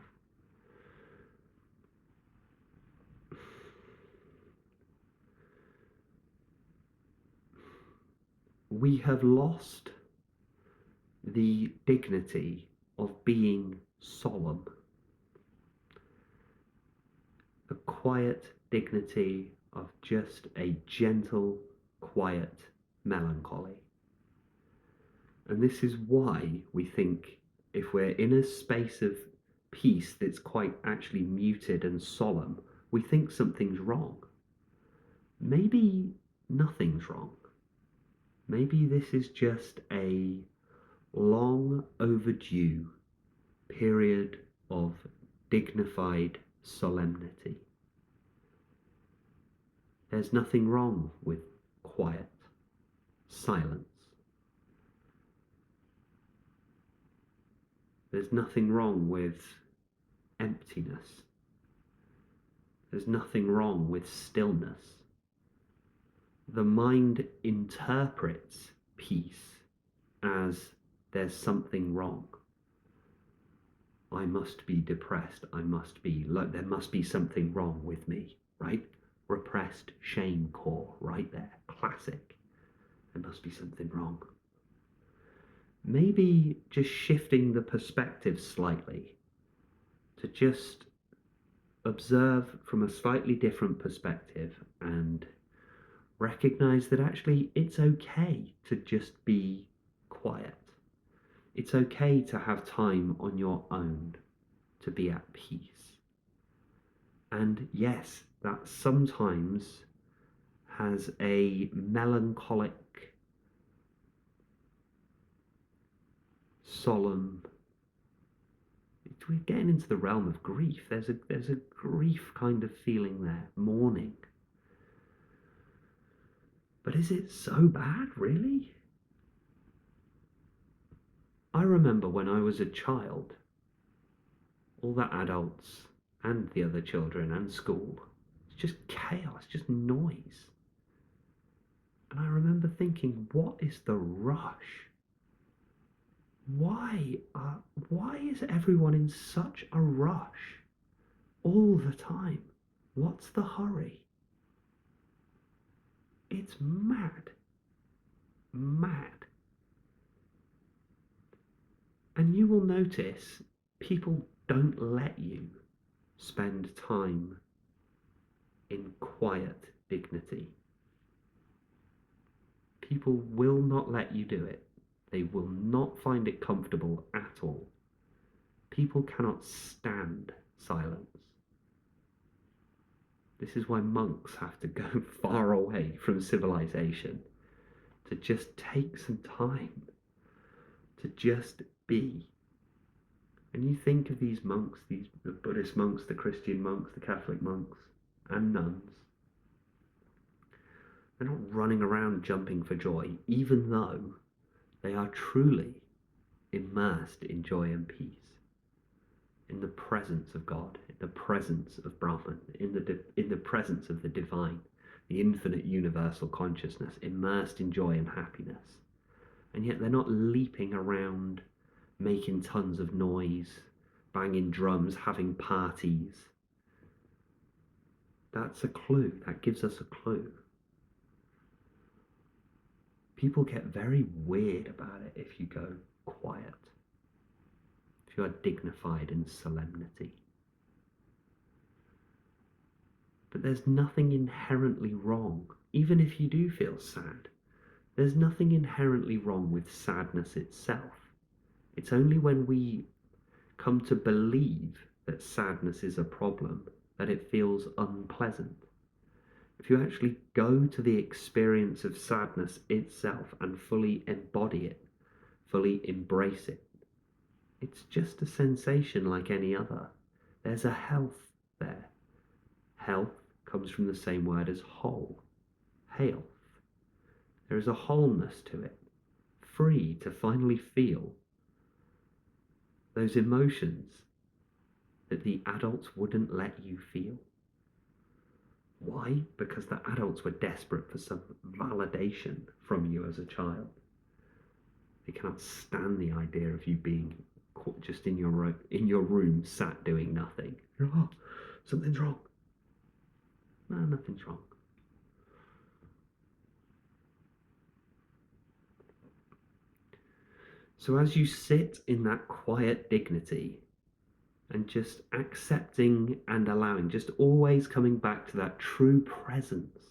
we have lost the dignity of being solemn, the quiet dignity of just a gentle, quiet melancholy. And this is why we think if we're in a space of peace that's quite actually muted and solemn, we think something's wrong. Maybe nothing's wrong. Maybe this is just a long overdue period of dignified solemnity. There's nothing wrong with quiet, silence. There's nothing wrong with emptiness. There's nothing wrong with stillness. The mind interprets peace as there's something wrong. I must be depressed. There must be something wrong with me, right? Repressed shame core, right there. Classic. There must be something wrong. Maybe just shifting the perspective slightly to just observe from a slightly different perspective and recognize that actually it's okay to just be quiet. It's okay to have time on your own to be at peace. And yes, that sometimes has a melancholic, solemn, we're getting into the realm of grief. There's a grief kind of feeling there, mourning. But is it so bad, really? I remember when I was a child, all the adults and the other children and school, it's just chaos, just noise. And I remember thinking, what is the rush? Why is everyone in such a rush all the time? What's the hurry? It's mad. Mad. And you will notice people don't let you spend time in quiet dignity. People will not let you do it. They will not find it comfortable at all. People cannot stand silence. This is why monks have to go far away from civilization, to just take some time, to just be. And you think of these monks, the Buddhist monks, the Christian monks, the Catholic monks, and nuns. They're not running around jumping for joy, even though they are truly immersed in joy and peace, in the presence of God, in the presence of Brahman, in the presence of the divine, the infinite universal consciousness, immersed in joy and happiness. And yet they're not leaping around, making tons of noise, banging drums, having parties. That's a clue. That gives us a clue. People get very weird about it if you go quiet, if you are dignified in solemnity. But there's nothing inherently wrong, even if you do feel sad. There's nothing inherently wrong with sadness itself. It's only when we come to believe that sadness is a problem that it feels unpleasant. If you actually go to the experience of sadness itself and fully embody it, fully embrace it, it's just a sensation like any other. There's a health there. Health comes from the same word as whole, health. There is a wholeness to it, free to finally feel those emotions that the adults wouldn't let you feel. Why? Because the adults were desperate for some validation from you as a child. They cannot stand the idea of you being just in your room, sat doing nothing. Oh, something's wrong. No, nothing's wrong. So as you sit in that quiet dignity and just accepting and allowing, just always coming back to that true presence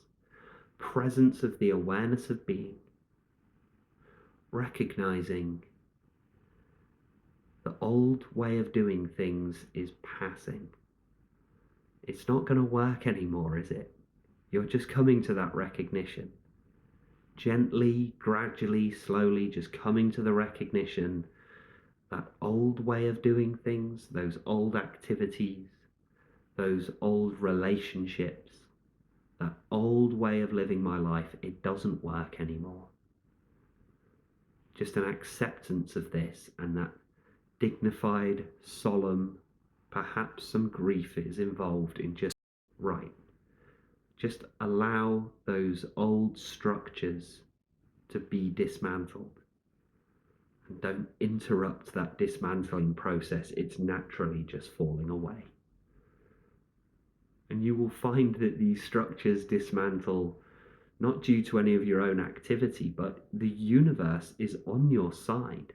of the awareness of being, recognizing the old way of doing things is passing. It's not going to work anymore, is it? You're just coming to that recognition. Gently, gradually, slowly, just coming to the recognition that old way of doing things, those old activities, those old relationships, that old way of living my life, it doesn't work anymore. Just an acceptance of this, and that dignified, solemn, perhaps some grief is involved in just right. Just allow those old structures to be dismantled. And don't interrupt that dismantling process. It's naturally just falling away. And you will find that these structures dismantle not due to any of your own activity, but the universe is on your side.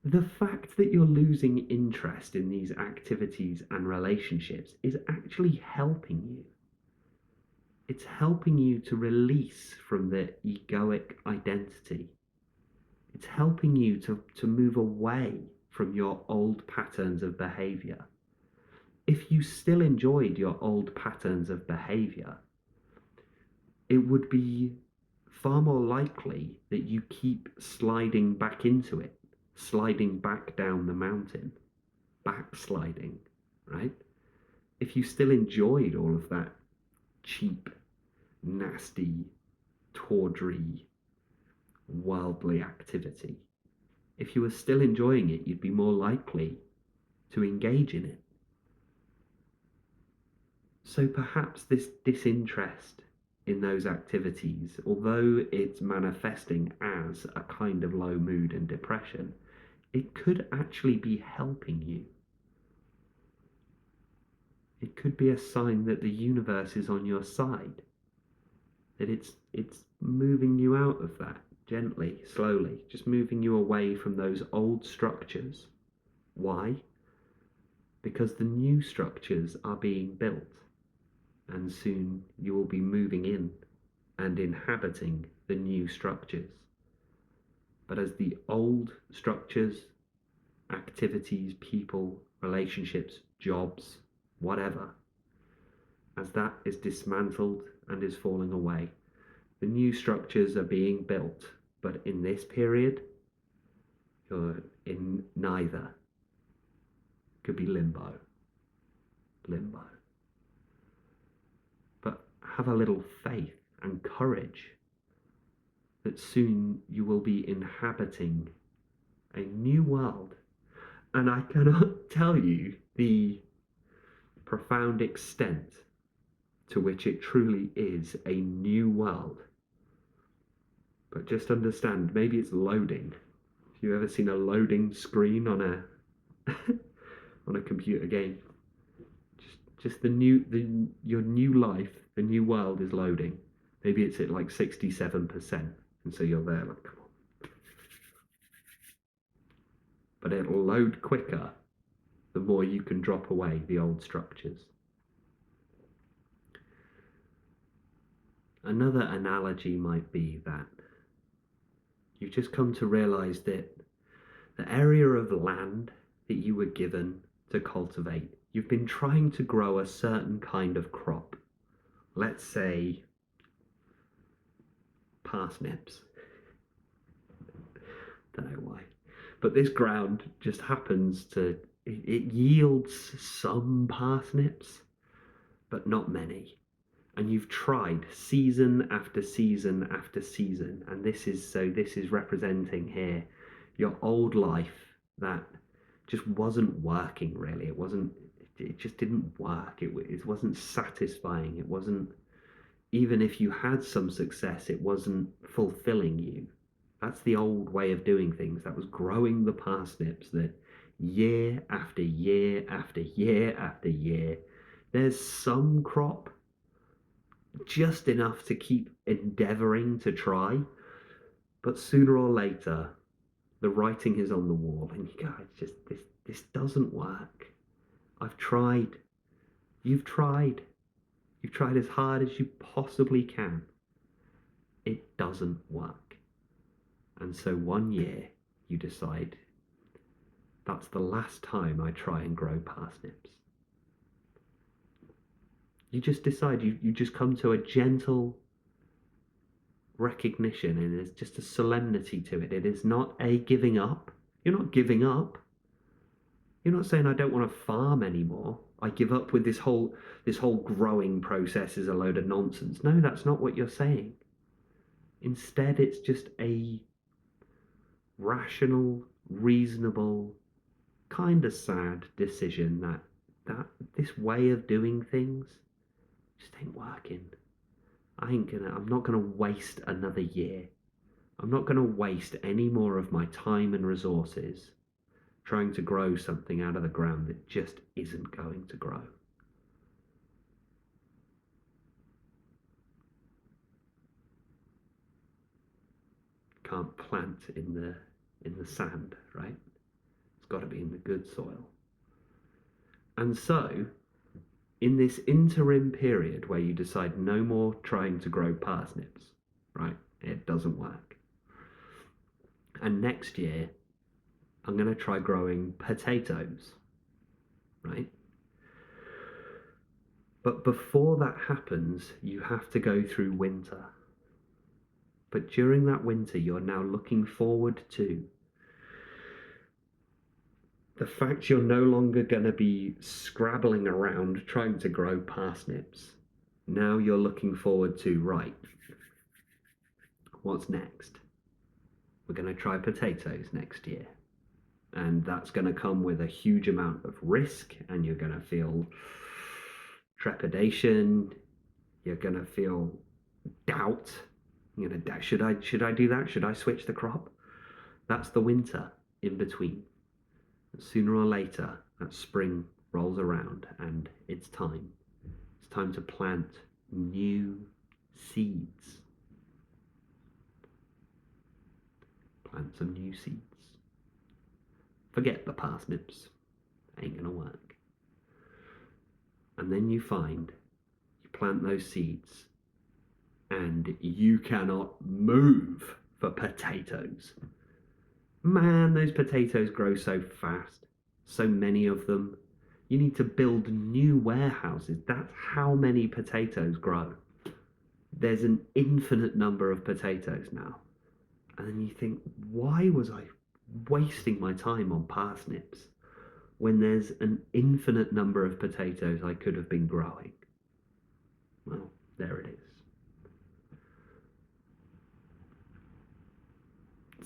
The fact that you're losing interest in these activities and relationships is actually helping you. It's helping you to release from the egoic identity. It's helping you to move away from your old patterns of behavior. If you still enjoyed your old patterns of behavior, it would be far more likely that you keep sliding back into it, sliding back down the mountain, backsliding, right? If you still enjoyed all of that cheap, nasty, tawdry, worldly activity, if you were still enjoying it, you'd be more likely to engage in it. So perhaps this disinterest in those activities, although it's manifesting as a kind of low mood and depression, it could actually be helping you. It could be a sign that the universe is on your side, that it's moving you out of that gently, slowly, just moving you away from those old structures. Why? Because the new structures are being built, and soon you will be moving in and inhabiting the new structures. But as the old structures, activities, people, relationships, jobs, whatever, as that is dismantled and is falling away, the new structures are being built. But in this period, you're in neither. Could be limbo. But have a little faith and courage that soon you will be inhabiting a new world. And I cannot tell you the profound extent to which it truly is a new world. But just understand, maybe it's loading. Have you ever seen a loading screen on a on a computer game? Just your new life, the new world is loading. Maybe it's at like 67%, and so you're there like, come on. But it'll load quicker the more you can drop away the old structures. Another analogy might be that you've just come to realize that the area of land that you were given to cultivate, you've been trying to grow a certain kind of crop. Let's say parsnips. Don't know why. But this ground just happens to, it yields some parsnips, but not many. And you've tried season after season after season, and this is representing here your old life that just wasn't working really. It just didn't work. It wasn't satisfying. It wasn't even if you had some success, it wasn't fulfilling you. That's the old way of doing things. That was growing the parsnips, that year after year after year after year, there's some crop, just enough to keep endeavoring to try, but sooner or later, the writing is on the wall, and you go, it's just this doesn't work. I've tried. You've tried. You've tried as hard as you possibly can. It doesn't work. And so one year you decide, that's the last time I try and grow parsnips. You just decide, you just come to a gentle recognition, and there's just a solemnity to it. It is not a giving up. You're not giving up. You're not saying I don't want to farm anymore. I give up with this whole growing process is a load of nonsense. No, that's not what you're saying. Instead, it's just a rational, reasonable, kind of sad decision that this way of doing things just ain't working. I'm not gonna waste another year. I'm not gonna waste any more of my time and resources trying to grow something out of the ground that just isn't going to grow. Can't plant in the sand, right? It's got to be in the good soil. And so, in this interim period where you decide no more trying to grow parsnips, right? It doesn't work. And next year, I'm going to try growing potatoes, right? But before that happens, you have to go through winter. But during that winter, you're now looking forward to the fact you're no longer going to be scrabbling around trying to grow parsnips. Now you're looking forward to, right, what's next? We're going to try potatoes next year. And that's going to come with a huge amount of risk, and you're going to feel trepidation. You're going to feel doubt. You're going to doubt, should I do that? Should I switch the crop? That's the winter in between. Sooner or later, that spring rolls around, and it's time. It's time to plant new seeds. Plant some new seeds. Forget the parsnips. Ain't gonna work. And then you plant those seeds, and you cannot move for potatoes. Man, those potatoes grow so fast. So many of them. You need to build new warehouses. That's how many potatoes grow. There's an infinite number of potatoes now. And then you think, why was I wasting my time on parsnips when there's an infinite number of potatoes I could have been growing? Well, there it is.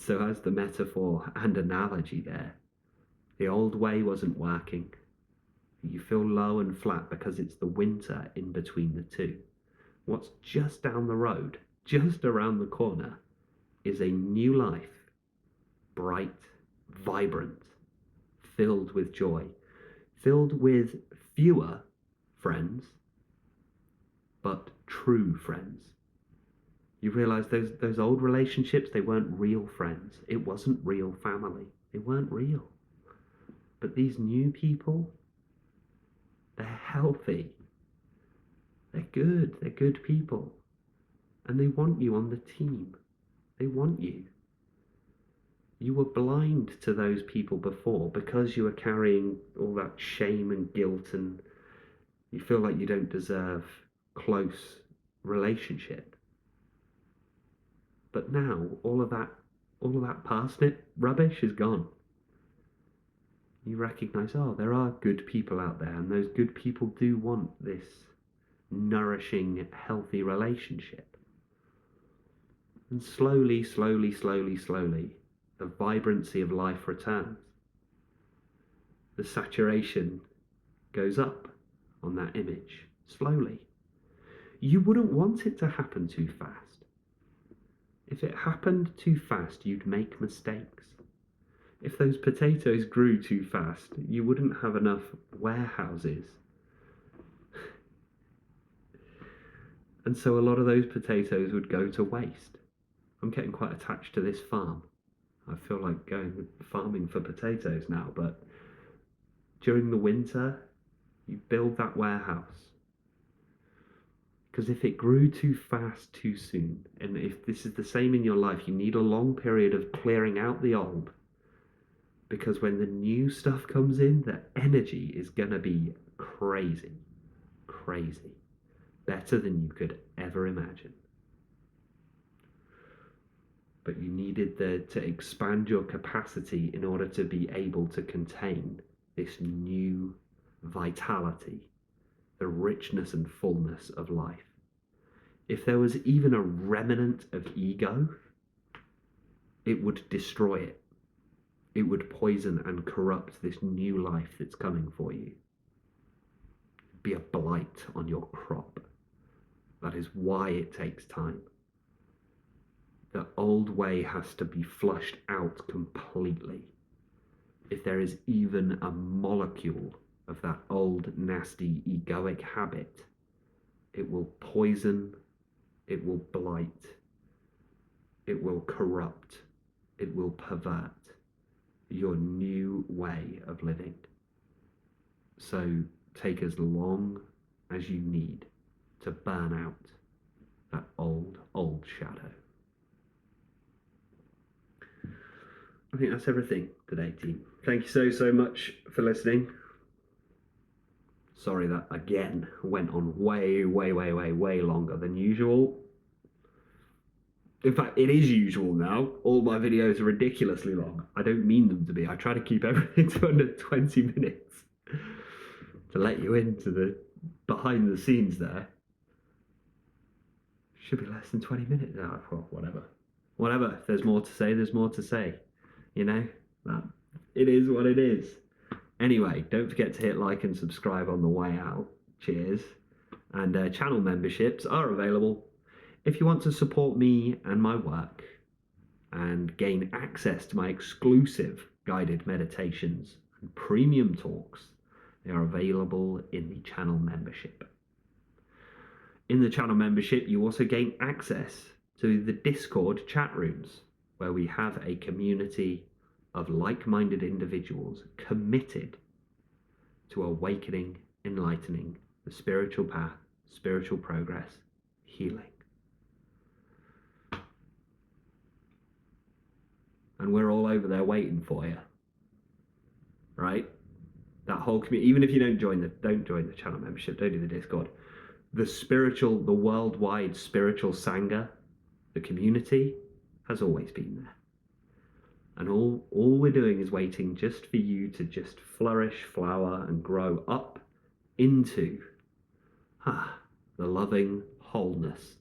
So as the metaphor and analogy there, the old way wasn't working. You feel low and flat because it's the winter in between the two. What's just down the road, just around the corner, is a new life, bright, vibrant, filled with joy, filled with fewer friends, but true friends. You realize those old relationships, they weren't real friends. It wasn't real family. They weren't real. But these new people, they're healthy. They're good. They're good people. And they want you on the team. They want you. You were blind to those people before because you were carrying all that shame and guilt, and you feel like you don't deserve close relationship. But now all of that parsnip rubbish is gone. You recognize, oh, there are good people out there, and those good people do want this nourishing, healthy relationship. And slowly, slowly, slowly, slowly, the vibrancy of life returns. The saturation goes up on that image, slowly. You wouldn't want it to happen too fast. If it happened too fast, you'd make mistakes. If those potatoes grew too fast, you wouldn't have enough warehouses. And so a lot of those potatoes would go to waste. I'm getting quite attached to this farm. I feel like going farming for potatoes now, but during the winter, you build that warehouse. Because if it grew too fast too soon, and if this is the same in your life, you need a long period of clearing out the old. Because when the new stuff comes in, the energy is going to be crazy. Crazy. Better than you could ever imagine. But you needed to expand your capacity in order to be able to contain this new vitality, the richness and fullness of life. If there was even a remnant of ego, it would destroy it. It would poison and corrupt this new life that's coming for you. It'd be a blight on your crop. That is why it takes time. The old way has to be flushed out completely. If there is even a molecule of that old, nasty, egoic habit, it will poison, it will blight, it will corrupt, it will pervert your new way of living. So take as long as you need to burn out that old shadow. I think that's everything today, team. Thank you so much for listening. Sorry that, again, went on way longer than usual. In fact, it is usual now. All my videos are ridiculously long. I don't mean them to be. I try to keep everything to under 20 minutes to let you into the behind the scenes there. Should be less than 20 minutes now. Well, whatever. If there's more to say, there's more to say. You know, it is what it is. Anyway, don't forget to hit like and subscribe on the way out. Cheers. And channel memberships are available if you want to support me and my work and gain access to my exclusive guided meditations and premium talks. They are available in the channel membership. In the channel membership, you also gain access to the Discord chat rooms, where we have a community of like-minded individuals committed to awakening, enlightening, the spiritual path, spiritual progress, healing. And we're all over there waiting for you, right? That whole community, even if you don't join the channel membership, don't do the Discord. The worldwide spiritual Sangha, the community, has always been there. And all we're doing is waiting just for you to just flourish, flower, and grow up into the loving wholeness,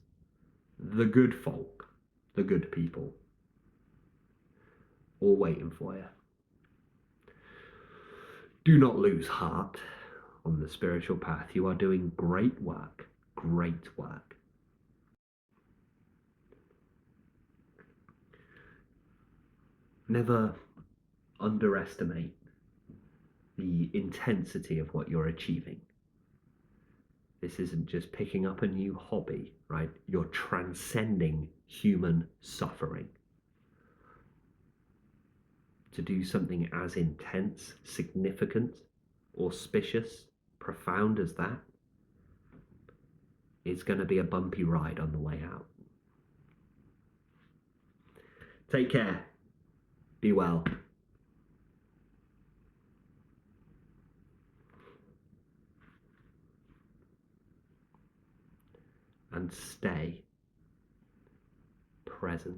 the good folk, the good people. All waiting for you. Do not lose heart on the spiritual path. You are doing great work, great work. Never underestimate the intensity of what you're achieving. This isn't just picking up a new hobby, right? You're transcending human suffering. To do something as intense, significant, auspicious, profound as that, it's going to be a bumpy ride on the way out. Take care. Be well. And stay present.